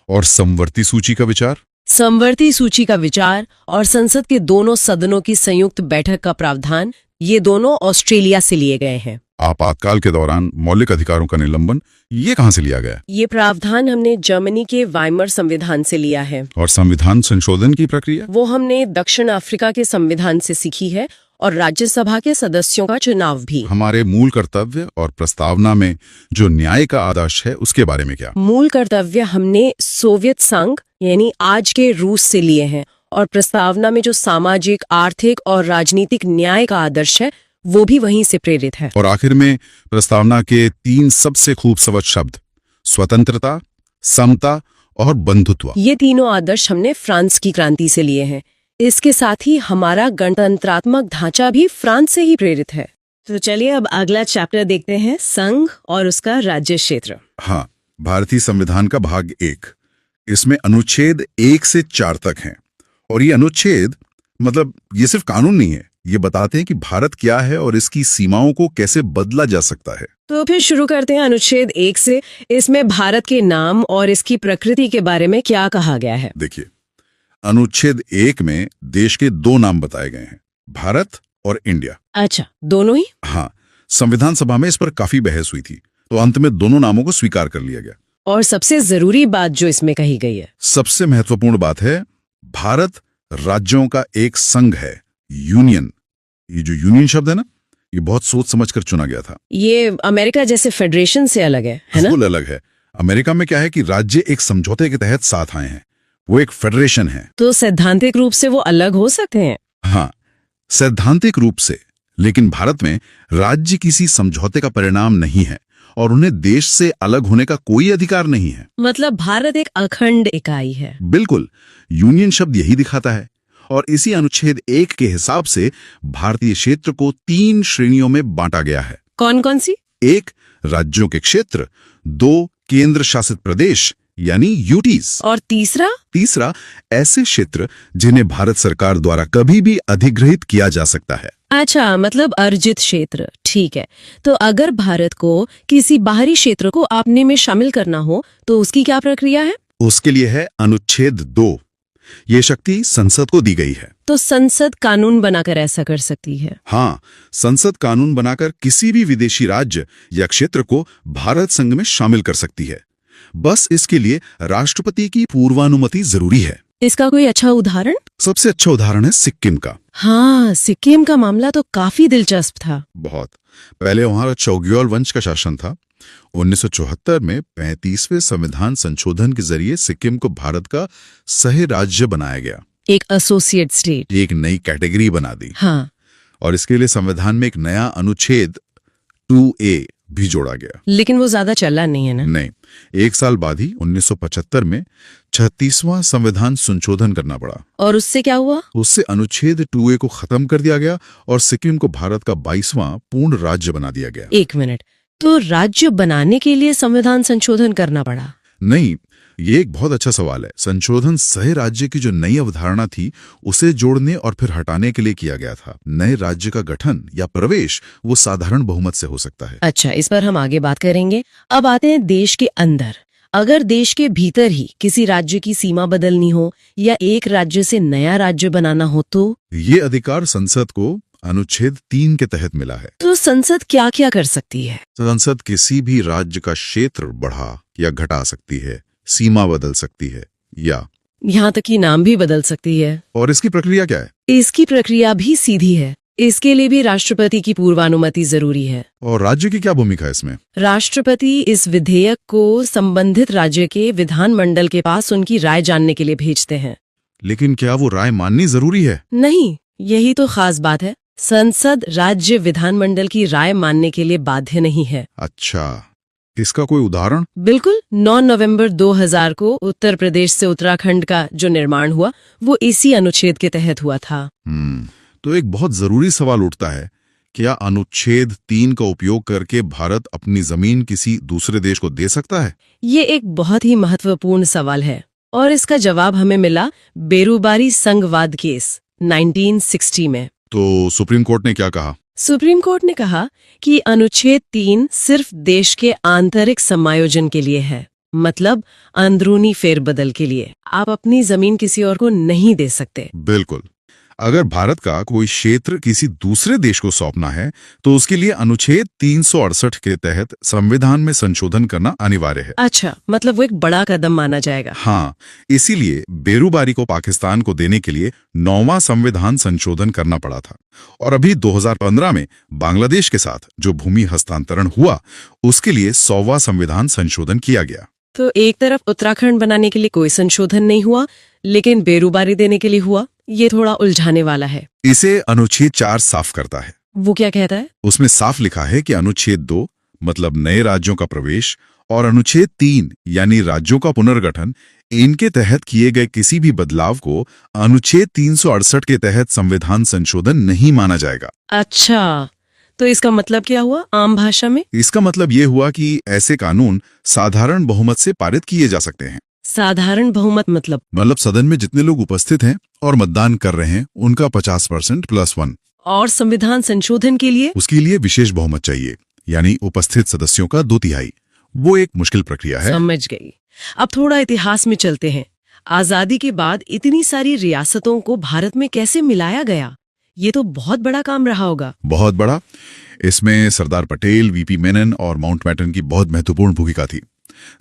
और समवर्ती सूची का विचार? समवर्ती सूची का विचार और संसद के दोनों सदनों की संयुक्त बैठक का प्रावधान, ये दोनों ऑस्ट्रेलिया से लिए गए हैं। आपातकाल के दौरान मौलिक अधिकारों का निलंबन, ये कहां से लिया गया? ये प्रावधान हमने जर्मनी के वाइमर संविधान से लिया है। और संविधान संशोधन की प्रक्रिया? वो हमने दक्षिण अफ्रीका के संविधान से सीखी है और राज्यसभा के सदस्यों का चुनाव भी। हमारे मूल कर्तव्य और प्रस्तावना में जो न्याय का आदर्श है उसके बारे में क्या? मूल कर्तव्य हमने सोवियत संघ यानी आज के रूस से लिए हैं और प्रस्तावना में जो सामाजिक, आर्थिक और राजनीतिक न्याय का आदर्श है वो भी वहीं से प्रेरित है। और आखिर में प्रस्तावना के 3 सबसे खूबसूरत शब्द: स्वतंत्रता, समता और बंधुत्व। ये तीनों आदर्श हमने फ्रांस की क्रांति से लिए हैं। इसके साथ ही हमारा गणतंत्रात्मक ढांचा भी फ्रांस से ही प्रेरित है। तो चलिए अब अगला चैप्टर देखते हैं, संघ और उसका राज्य क्षेत्र। हाँ, भारतीय संविधान का भाग 1। इसमें अनुच्छेद 1 से 4 तक हैं। और ये अनुच्छेद मतलब ये सिर्फ कानून नहीं है, ये बताते हैं कि भारत क्या है और इसकी सीमाओं को कैसे बदला जा सकता है। तो फिर शुरू करते हैं अनुच्छेद 1 से। इसमें भारत के नाम और इसकी प्रकृति के बारे में क्या कहा गया है? देखिए, अनुच्छेद 1 में देश के 2 नाम बताए गए हैं, भारत और इंडिया। अच्छा, दोनों ही? हाँ, संविधान सभा में इस पर काफी बहस हुई थी, तो अंत में दोनों नामों को स्वीकार कर लिया गया। और सबसे जरूरी बात जो इसमें कही गई है, सबसे महत्वपूर्ण बात है, भारत राज्यों का एक संघ है, यूनियन। ये जो यूनियन शब्द है ना, ये बहुत सोच समझ कर चुना गया था। ये अमेरिका जैसे फेडरेशन से अलग है ना? बिल्कुल अलग है। अमेरिका में क्या है कि राज्य एक समझौते के तहत साथ आए हैं, वो एक फेडरेशन है। तो सैद्धांतिक रूप से वो अलग हो सकते हैं? हाँ, सैद्धांतिक रूप से। लेकिन भारत में राज्य किसी समझौते का परिणाम नहीं है और उन्हें देश से अलग होने का कोई अधिकार नहीं है। मतलब भारत एक अखंड इकाई है। बिल्कुल, यूनियन शब्द यही दिखाता है। और इसी अनुच्छेद 1 के हिसाब से भारतीय क्षेत्र को 3 श्रेणियों में बांटा गया है। कौन कौन सी? 1 राज्यों के क्षेत्र, 2 केंद्र शासित प्रदेश यानी यूटीज, और तीसरा ऐसे क्षेत्र जिन्हें भारत सरकार द्वारा कभी भी अधिग्रहित किया जा सकता है। अच्छा, मतलब अर्जित क्षेत्र। ठीक है। तो अगर भारत को किसी बाहरी क्षेत्र को अपने में शामिल करना हो तो उसकी क्या प्रक्रिया है? उसके लिए है अनुच्छेद 2। ये शक्ति संसद को दी गई है। तो संसद कानून बनाकर ऐसा कर सकती है? हाँ, संसद कानून बनाकर किसी भी विदेशी राज्य या क्षेत्र को भारत संघ में शामिल कर सकती है। बस इसके लिए राष्ट्रपति की पूर्वानुमति जरूरी है। इसका कोई अच्छा उदाहरण? सबसे अच्छा उदाहरण है सिक्किम का। हाँ, सिक्किम का मामला तो काफी दिलचस्प था। बहुत। पहले वहां चौग्योल वंश का शासन था। 1974 में 35वें संविधान संशोधन के जरिए सिक्किम को भारत का सह राज्य बनाया गया। एक एसोसिएट स्टेट। एक नई कैटेगरी बना दी। हाँ। और इसके लिए संविधान में एक नया अनुच्छेद 2A भी जोड़ा गया। लेकिन वो ज्यादा चला नहीं है ना? नहीं, 1 साल बाद ही 1975 में 36वां संविधान संशोधन करना पड़ा। और उससे क्या हुआ? उससे अनुच्छेद 2A को खत्म कर दिया गया और सिक्किम को भारत का 22वां पूर्ण राज्य बना दिया गया। 1 मिनट, तो राज्य बनाने के लिए संविधान संशोधन करना पड़ा? नहीं, ये एक बहुत अच्छा सवाल है। संशोधन सह राज्य की जो नई अवधारणा थी उसे जोड़ने और फिर हटाने के लिए किया गया था। नए राज्य का गठन या प्रवेश वो साधारण बहुमत से हो सकता है। अच्छा, इस पर हम आगे बात करेंगे। अब आते हैं देश के अंदर। अगर देश के भीतर ही किसी राज्य की सीमा बदलनी हो या एक राज्य से नया राज्य बनाना हो तो? ये अधिकार संसद को अनुच्छेद 3 के तहत मिला है। तो संसद क्या क्या कर सकती है? संसद किसी भी राज्य का क्षेत्र बढ़ा या घटा सकती है, सीमा बदल सकती है या यहाँ तक कि नाम भी बदल सकती है। और इसकी प्रक्रिया क्या है? इसकी प्रक्रिया भी सीधी है। इसके लिए भी राष्ट्रपति की पूर्वानुमति जरूरी है। और राज्य की क्या भूमिका है इसमें? राष्ट्रपति इस विधेयक को संबंधित राज्य के विधानमंडल के पास उनकी राय जानने के लिए भेजते हैं। लेकिन क्या वो राय माननी जरूरी है? नहीं, यही तो खास बात है। संसद राज्य विधानमंडल की राय मानने के लिए बाध्य नहीं है। अच्छा, इसका कोई उदाहरण? बिल्कुल। 9 नवंबर 2000 को उत्तर प्रदेश से उत्तराखंड का जो निर्माण हुआ वो इसी अनुच्छेद के तहत हुआ था। तो एक बहुत जरूरी सवाल उठता है, क्या अनुच्छेद 3 का उपयोग करके भारत अपनी जमीन किसी दूसरे देश को दे सकता है? ये एक बहुत ही महत्वपूर्ण सवाल है और इसका जवाब हमें मिला बेरुबारी संघवाद केस 1960 में। तो सुप्रीम कोर्ट ने क्या कहा? सुप्रीम कोर्ट ने कहा कि अनुच्छेद 3 सिर्फ देश के आंतरिक समायोजन के लिए है, मतलब अंदरूनी फेरबदल के लिए। आप अपनी जमीन किसी और को नहीं दे सकते। बिल्कुल। अगर भारत का कोई क्षेत्र किसी दूसरे देश को सौंपना है तो उसके लिए अनुच्छेद 368 के तहत संविधान में संशोधन करना अनिवार्य है। अच्छा, मतलब वो एक बड़ा कदम माना जाएगा। हाँ, इसीलिए बेरुबारी को पाकिस्तान को देने के लिए 9वां संविधान संशोधन करना पड़ा था। और अभी 2015 में बांग्लादेश के साथ जो भूमि हस्तांतरण हुआ उसके लिए 100वां संविधान संशोधन किया गया। तो एक तरफ उत्तराखंड बनाने के लिए कोई संशोधन नहीं हुआ, लेकिन बेरुबारी देने के लिए हुआ। ये थोड़ा उलझाने वाला है। इसे अनुच्छेद 4 साफ करता है। वो क्या कहता है? उसमें साफ लिखा है कि अनुच्छेद 2 मतलब नए राज्यों का प्रवेश और अनुच्छेद 3 यानी राज्यों का पुनर्गठन, इनके तहत किए गए किसी भी बदलाव को अनुच्छेद 368 के तहत संविधान संशोधन नहीं माना जाएगा। अच्छा, तो इसका मतलब क्या हुआ आम भाषा में? इसका मतलब ये हुआ कि ऐसे कानून साधारण बहुमत से पारित किए जा सकते हैं। साधारण बहुमत मतलब सदन में जितने लोग उपस्थित हैं और मतदान कर रहे हैं उनका 50% +1। और संविधान संशोधन के लिए? उसके लिए विशेष बहुमत चाहिए, यानी उपस्थित सदस्यों का 2/3। वो एक मुश्किल प्रक्रिया है। समझ गई। अब थोड़ा इतिहास में चलते हैं। आजादी के बाद इतनी सारी रियासतों को भारत में कैसे मिलाया गया? ये तो बहुत बड़ा काम रहा होगा। बहुत बड़ा। इसमें सरदार पटेल, वीपी मेनन और माउंटबेटन की बहुत महत्वपूर्ण भूमिका थी।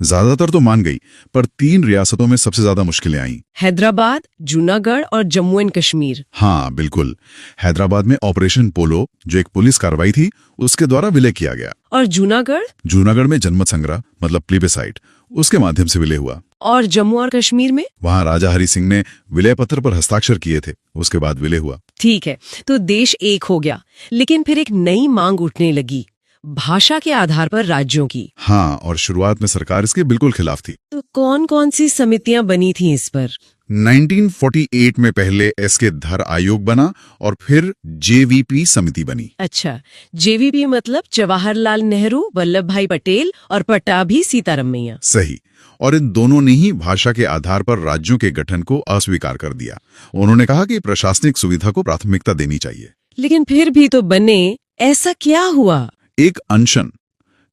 ज्यादातर तो मान गई, पर 3 रियासतों में सबसे ज्यादा मुश्किलें आईं। हैदराबाद, जूनागढ़ और जम्मू एंड कश्मीर। हाँ बिल्कुल। हैदराबाद में ऑपरेशन पोलो, जो एक पुलिस कार्रवाई थी, उसके द्वारा विलय किया गया। और जूनागढ़? जूनागढ़ में जनमत संग्रह मतलब प्लेबिसाइट, उसके माध्यम से विलय हुआ। और जम्मू और कश्मीर में? वहां राजा हरि सिंह ने विलय पत्र पर हस्ताक्षर किए थे, उसके बाद विलय हुआ। ठीक है, तो देश एक हो गया, लेकिन फिर एक नई मांग उठने लगी, भाषा के आधार पर राज्यों की। हाँ, और शुरुआत में सरकार इसके बिल्कुल खिलाफ थी। तो कौन कौन सी समितियां बनी थी इस पर? 1948 में पहले एसके धर आयोग बना और फिर जेवीपी समिति बनी। अच्छा, जेवीपी मतलब जवाहरलाल नेहरू, वल्लभ भाई पटेल और पट्टाभी सीतारमैया। सही। और इन दोनों ने ही भाषा के आधार पर राज्यों के गठन को अस्वीकार कर दिया। उन्होंने कहा कि प्रशासनिक सुविधा को प्राथमिकता देनी चाहिए। लेकिन फिर भी तो बने, ऐसा क्या हुआ? एक अनशन।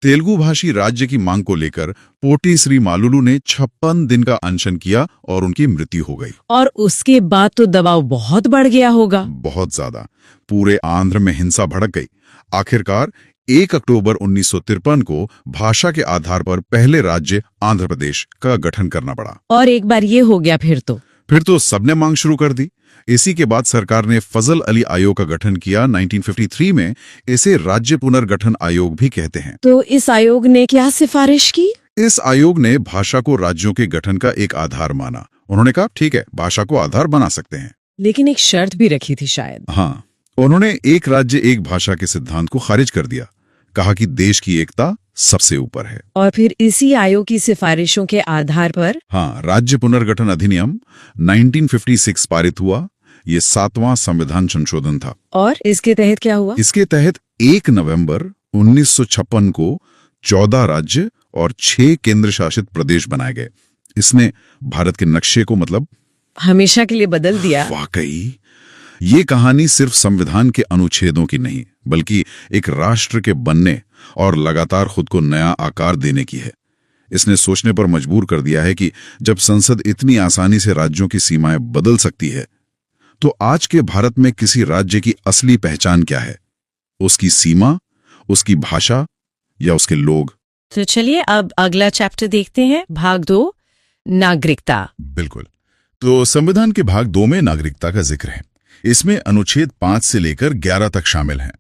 तेलुगु भाषी राज्य की मांग को लेकर पोटी श्री मालुलु ने 56 दिन का अनशन किया और उनकी मृत्यु हो गई। और उसके बाद तो दबाव बहुत बढ़ गया होगा। बहुत ज्यादा। पूरे आंध्र में हिंसा भड़क गई। आखिरकार 1 अक्टूबर 1953 को भाषा के आधार पर पहले राज्य आंध्र प्रदेश का गठन करना पड़ा। और एक बार ये हो गया फिर तो सबने मांग शुरू कर दी। इसी के बाद सरकार ने फजल अली आयोग का गठन किया 1953 में। इसे राज्य पुनर्गठन आयोग भी कहते हैं। तो इस आयोग ने क्या सिफारिश की? इस आयोग ने भाषा को राज्यों के गठन का एक आधार माना। उन्होंने कहा ठीक है, भाषा को आधार बना सकते हैं। लेकिन एक शर्त भी रखी थी शायद। हाँ, उन्होंने एक राज्य एक भाषा के सिद्धांत को खारिज कर दिया। कहा कि देश की एकता सबसे ऊपर है। और फिर इसी आयोग की सिफारिशों के आधार पर राज्य पुनर्गठन अधिनियम 1956 पारित हुआ। ये 7वां संविधान संशोधन था। और इसके तहत क्या हुआ? इसके तहत 1 नवंबर 1956 को 14 राज्य और 6 केंद्र शासित प्रदेश बनाए गए। इसने भारत के नक्शे को मतलब हमेशा के लिए बदल दिया। वाकई ये कहानी सिर्फ संविधान के अनुच्छेदों की नहीं, बल्कि एक राष्ट्र के बनने और लगातार खुद को नया आकार देने की है। इसने सोचने पर मजबूर कर दिया है कि जब संसद इतनी आसानी से राज्यों की सीमाएं बदल सकती है, तो आज के भारत में किसी राज्य की असली पहचान क्या है? उसकी सीमा, उसकी भाषा या उसके लोग? तो चलिए अब अगला चैप्टर देखते हैं, भाग 2, नागरिकता। बिल्कुल। तो संविधान के भाग 2 में नागरिकता का जिक्र है। इसमें अनुच्छेद 5 से लेकर 11 तक शामिल हैं।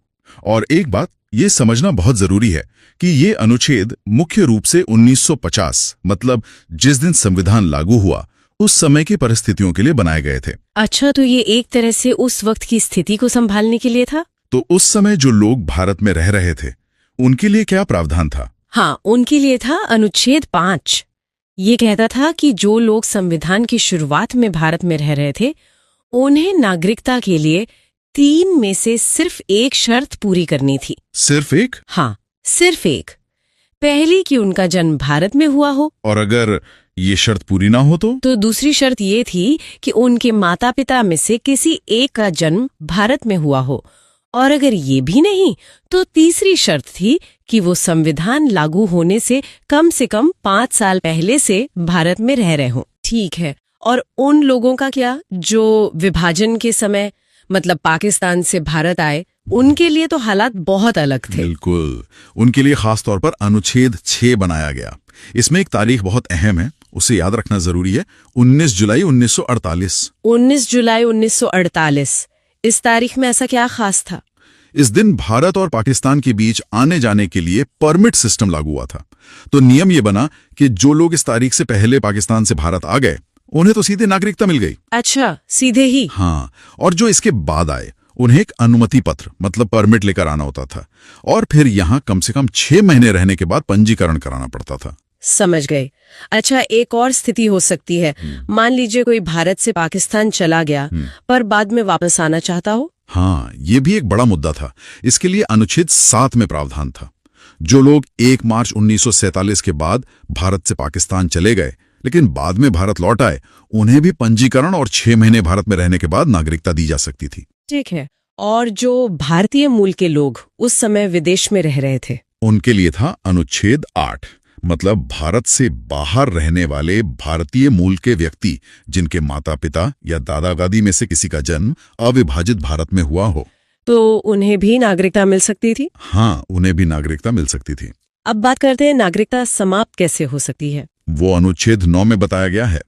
और एक बात ये समझना बहुत जरूरी है कि ये अनुच्छेद मुख्य रूप से 1950 मतलब जिस दिन संविधान लागू हुआ उस समय की परिस्थितियों के लिए बनाए गए थे। अच्छा, तो ये एक तरह से उस वक्त की स्थिति को संभालने के लिए था। तो उस समय जो लोग भारत में रह रहे थे उनके लिए क्या प्रावधान था? हाँ, उनके लिए था अनुच्छेद 5। ये कहता था कि जो लोग संविधान की शुरुआत में भारत में रह रहे थे उन्हें नागरिकता के लिए 3 में से सिर्फ एक शर्त पूरी करनी थी। सिर्फ एक? हाँ, सिर्फ एक। पहली कि उनका जन्म भारत में हुआ हो। और अगर ये शर्त पूरी ना हो तो दूसरी शर्त ये थी कि उनके माता पिता में से किसी एक का जन्म भारत में हुआ हो। और अगर ये भी नहीं तो तीसरी शर्त थी कि वो संविधान लागू होने से कम 5 साल पहले से भारत में रह रहे हों। ठीक है, और उन लोगों का क्या जो विभाजन के समय मतलब पाकिस्तान से भारत आए, उनके लिए तो हालात बहुत अलग थे। बिल्कुल। उनके लिए खास तौर पर अनुच्छेद 6 बनाया गया। इसमें एक तारीख बहुत अहम है, उसे याद रखना जरूरी है। 19 जुलाई 1948। 19 जुलाई 1948। इस तारीख में ऐसा क्या खास था? इस दिन भारत और पाकिस्तान के बीच आने जाने के लिए परमिट सिस्टम लागू हुआ था। तो नियम ये बना कि जो लोग इस तारीख से पहले पाकिस्तान से भारत आ गए उन्हें तो सीधे नागरिकता मिल गई। अच्छा, सीधे ही? हाँ, और जो इसके बाद आए उन्हें एक अनुमति पत्र मतलब परमिट लेकर आना होता था। और फिर यहाँ कम से कम 6 महीने रहने के बाद पंजीकरण कराना पड़ता था। समझ गए। अच्छा, एक और स्थिति हो सकती है। मान लीजिए कोई भारत से पाकिस्तान चला गया पर बाद में वापस आना चाहता हो। हाँ, ये भी एक बड़ा मुद्दा था। इसके लिए अनुच्छेद 7 में प्रावधान था। जो लोग 1 मार्च 1947 के बाद भारत से पाकिस्तान चले गए लेकिन बाद में भारत लौट आए, उन्हें भी पंजीकरण और 6 महीने भारत में रहने के बाद नागरिकता दी जा सकती थी। ठीक है। और जो भारतीय मूल के लोग उस समय विदेश में रह रहे थे, उनके लिए था अनुच्छेद 8, मतलब भारत से बाहर रहने वाले भारतीय मूल के व्यक्ति जिनके माता पिता या दादा दादी में से किसी का जन्म अविभाजित भारत में हुआ हो, तो उन्हें भी नागरिकता मिल सकती थी। हाँ, उन्हें भी नागरिकता मिल सकती थी। अब बात करते हैं नागरिकता समाप्त कैसे हो सकती है। वो अनुच्छेद 9 में बताया गया है।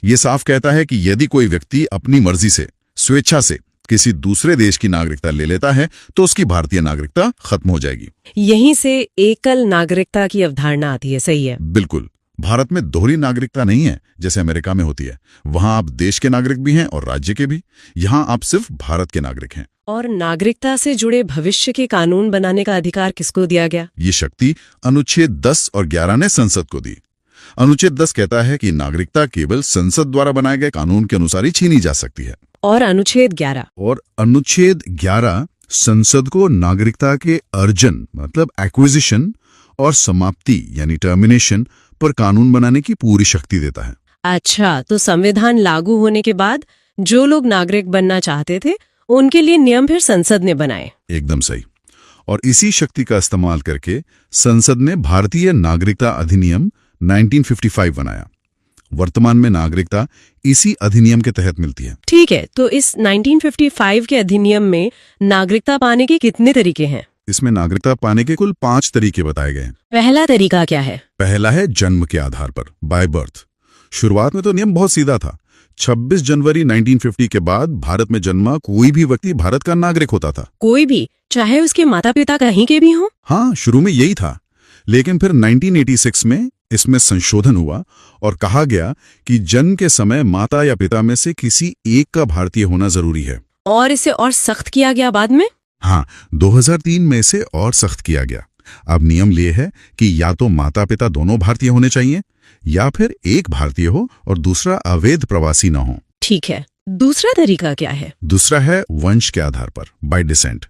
ये साफ कहता है कि यदि कोई व्यक्ति अपनी मर्जी से, स्वेच्छा से किसी दूसरे देश की नागरिकता ले लेता है तो उसकी भारतीय नागरिकता खत्म हो जाएगी। यहीं से एकल नागरिकता की अवधारणा आती है। सही है। बिल्कुल। भारत में दोहरी नागरिकता नहीं है जैसे अमेरिका में होती है। वहां आप देश के नागरिक भी हैं और राज्य के भी। यहां आप सिर्फ भारत के नागरिक हैं। और नागरिकता से जुड़े भविष्य के कानून बनाने का अधिकार किसको दिया गया? ये शक्ति अनुच्छेद 10 और 11 ने संसद को दी। अनुच्छेद 10 कहता है कि नागरिकता केवल संसद द्वारा बनाए गए कानून के अनुसार ही छीनी जा सकती है। और अनुच्छेद 11 संसद को नागरिकता के अर्जन मतलब एक्विजिशन और समाप्ति यानी टर्मिनेशन पर कानून बनाने की पूरी शक्ति देता है। अच्छा, तो संविधान लागू होने के बाद जो लोग नागरिक बनना चाहते थे उनके लिए नियम फिर संसद ने बनाए। एकदम सही। और इसी शक्ति का इस्तेमाल करके संसद ने भारतीय नागरिकता अधिनियम 1955 बनाया। वर्तमान में नागरिकता इसी अधिनियम के तहत मिलती है। ठीक है, तो इस 1955 के अधिनियम में नागरिकता पाने के कितने तरीके हैं? इसमें नागरिकता पाने के कुल 5 तरीके बताए गए हैं। पहला तरीका क्या है? पहला है जन्म के आधार पर, बाय बर्थ। शुरुआत में तो नियम बहुत सीधा था। 26 जनवरी 1950 के बाद भारत में जन्मा कोई भी व्यक्ति भारत का नागरिक होता था। कोई भी, चाहे उसके माता पिता कहीं के भी हों? हाँ, शुरू में यही था, लेकिन फिर 1986 में इसमें संशोधन हुआ और कहा गया कि जन्म के समय माता या पिता में से किसी एक का भारतीय होना जरूरी है। और इसे और सख्त किया गया बाद में? हाँ, 2003 में इसे और सख्त किया गया। अब नियम ये है कि या तो माता पिता दोनों भारतीय होने चाहिए या फिर एक भारतीय हो और दूसरा अवैध प्रवासी न हो। ठीक है, दूसरा तरीका क्या है? दूसरा है वंश के आधार पर, बाय डिसेंट।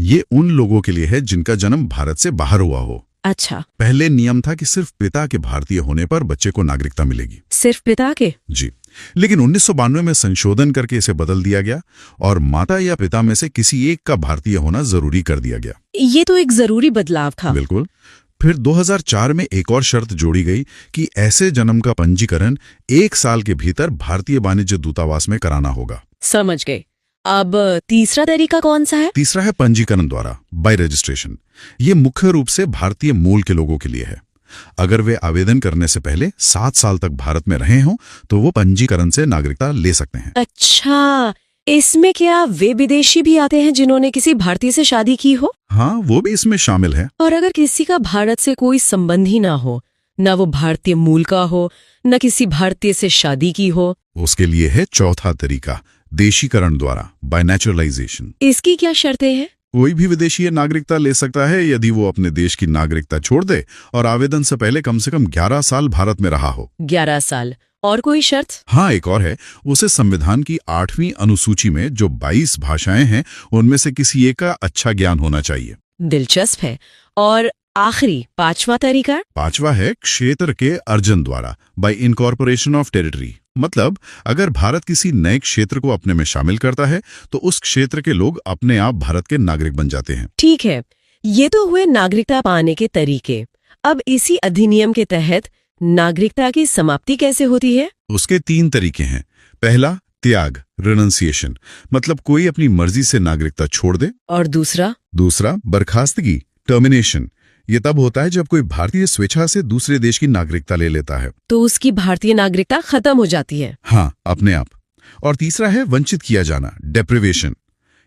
ये उन लोगों के लिए है जिनका जन्म भारत से बाहर हुआ हो। अच्छा, पहले नियम था कि सिर्फ पिता के भारतीय होने पर बच्चे को नागरिकता मिलेगी। सिर्फ पिता के? जी, लेकिन 1992 में संशोधन करके इसे बदल दिया गया और माता या पिता में से किसी एक का भारतीय होना जरूरी कर दिया गया। ये तो एक जरूरी बदलाव था। बिल्कुल। फिर 2004 में एक और शर्त जोड़ी गई कि ऐसे जन्म का पंजीकरण 1 साल के भीतर भारतीय वाणिज्य दूतावास में कराना होगा। समझ गए। अब तीसरा तरीका कौन सा है? तीसरा है पंजीकरण द्वारा, बाय रजिस्ट्रेशन। ये मुख्य रूप से भारतीय मूल के लोगों के लिए है। अगर वे आवेदन करने से पहले 7 साल तक भारत में रहे हों तो वो पंजीकरण से नागरिकता ले सकते हैं। अच्छा, इसमें क्या वे विदेशी भी आते हैं जिन्होंने किसी भारतीय से शादी की हो? हाँ, वो भी इसमें शामिल है। और अगर किसी का भारत से कोई संबंध ही ना हो, न वो भारतीय मूल का हो, न किसी भारतीय से शादी की हो, उसके लिए है चौथा तरीका, देशीकरण द्वारा, बाय नेचुरलाइजेशन। इसकी क्या शर्तें हैं? कोई भी विदेशी नागरिकता ले सकता है यदि वो अपने देश की नागरिकता छोड़ दे और आवेदन से पहले कम से कम 11 साल भारत में रहा हो। 11 साल। और कोई शर्त? हाँ, एक और है। उसे संविधान की 8वीं अनुसूची में जो 22 भाषाएं हैं उनमें से किसी एक का अच्छा ज्ञान होना चाहिए। दिलचस्प है। और आखिरी 5वां तरीका? 5वां है क्षेत्र के अर्जन द्वारा, बाय इनकॉर्पोरेशन ऑफ टेरिटरी। मतलब अगर भारत किसी नए क्षेत्र को अपने में शामिल करता है तो उस क्षेत्र के लोग अपने आप भारत के नागरिक बन जाते हैं। ठीक है, ये तो हुए नागरिकता पाने के तरीके। अब इसी अधिनियम के तहत नागरिकता की समाप्ति कैसे होती है? उसके 3 तरीके हैं। पहला, त्याग, रिनंसिएशन, मतलब कोई अपनी मर्जी से नागरिकता छोड़ दे। और दूसरा? दूसरा, बर्खास्तगी, टर्मिनेशन। ये तब होता है जब कोई भारतीय स्वेच्छा से दूसरे देश की नागरिकता ले लेता है। तो उसकी भारतीय नागरिकता खत्म हो जाती है? हाँ, अपने आप। और तीसरा है वंचित किया जाना, डेप्रिवेशन।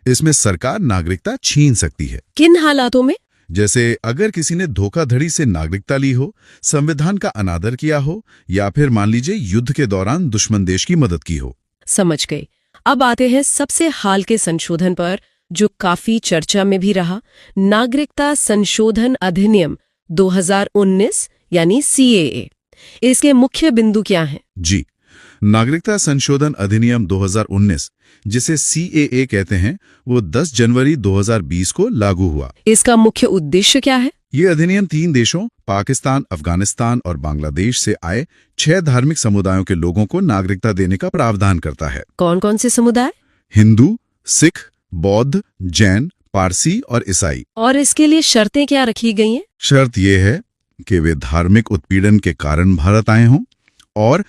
इसमें सरकार नागरिकता छीन सकती है। किन हालातों में? जैसे अगर किसी ने धोखाधड़ी से नागरिकता ली हो, संविधान का अनादर किया हो या फिर मान लीजिए युद्ध के दौरान दुश्मन देश की मदद की हो। समझ गई। अब आते हैं सबसे हाल के संशोधन पर जो काफी चर्चा में भी रहा, नागरिकता संशोधन अधिनियम 2019 यानी CAA। इसके मुख्य बिंदु क्या हैं? जी, नागरिकता संशोधन अधिनियम 2019, जिसे CAA कहते हैं, वो 10 जनवरी 2020 को लागू हुआ। इसका मुख्य उद्देश्य क्या है? ये अधिनियम 3 देशों पाकिस्तान, अफगानिस्तान और बांग्लादेश से आए 6 धार्मिक समुदायों के लोगों को नागरिकता देने का प्रावधान करता है। कौन कौन से समुदाय? हिंदू, सिख, बौद्ध, जैन, पारसी और ईसाई। और इसके लिए शर्तें क्या रखी गई हैं? शर्त यह है कि वे धार्मिक उत्पीड़न के कारण भारत आए हों और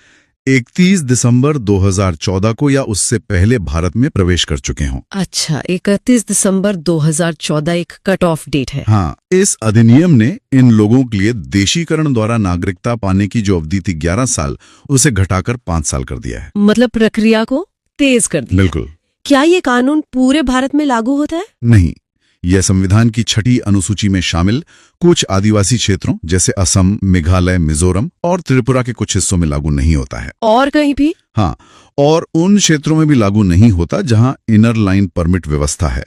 31 दिसंबर 2014 को या उससे पहले भारत में प्रवेश कर चुके हों। अच्छा, 31 दिसंबर 2014 एक कट ऑफ डेट है। हाँ, इस अधिनियम ने इन लोगों के लिए देशीकरण द्वारा नागरिकता पाने की जो अवधि थी 11 साल, उसे घटाकर 5 साल कर दिया है। मतलब प्रक्रिया को तेज कर दिया। बिल्कुल। क्या ये कानून पूरे भारत में लागू होता है? नहीं, यह संविधान की 6ठी अनुसूची में शामिल कुछ आदिवासी क्षेत्रों जैसे असम, मेघालय, मिजोरम और त्रिपुरा के कुछ हिस्सों में लागू नहीं होता है। और कहीं भी? हाँ, और उन क्षेत्रों में भी लागू नहीं होता जहां इनर लाइन परमिट व्यवस्था है।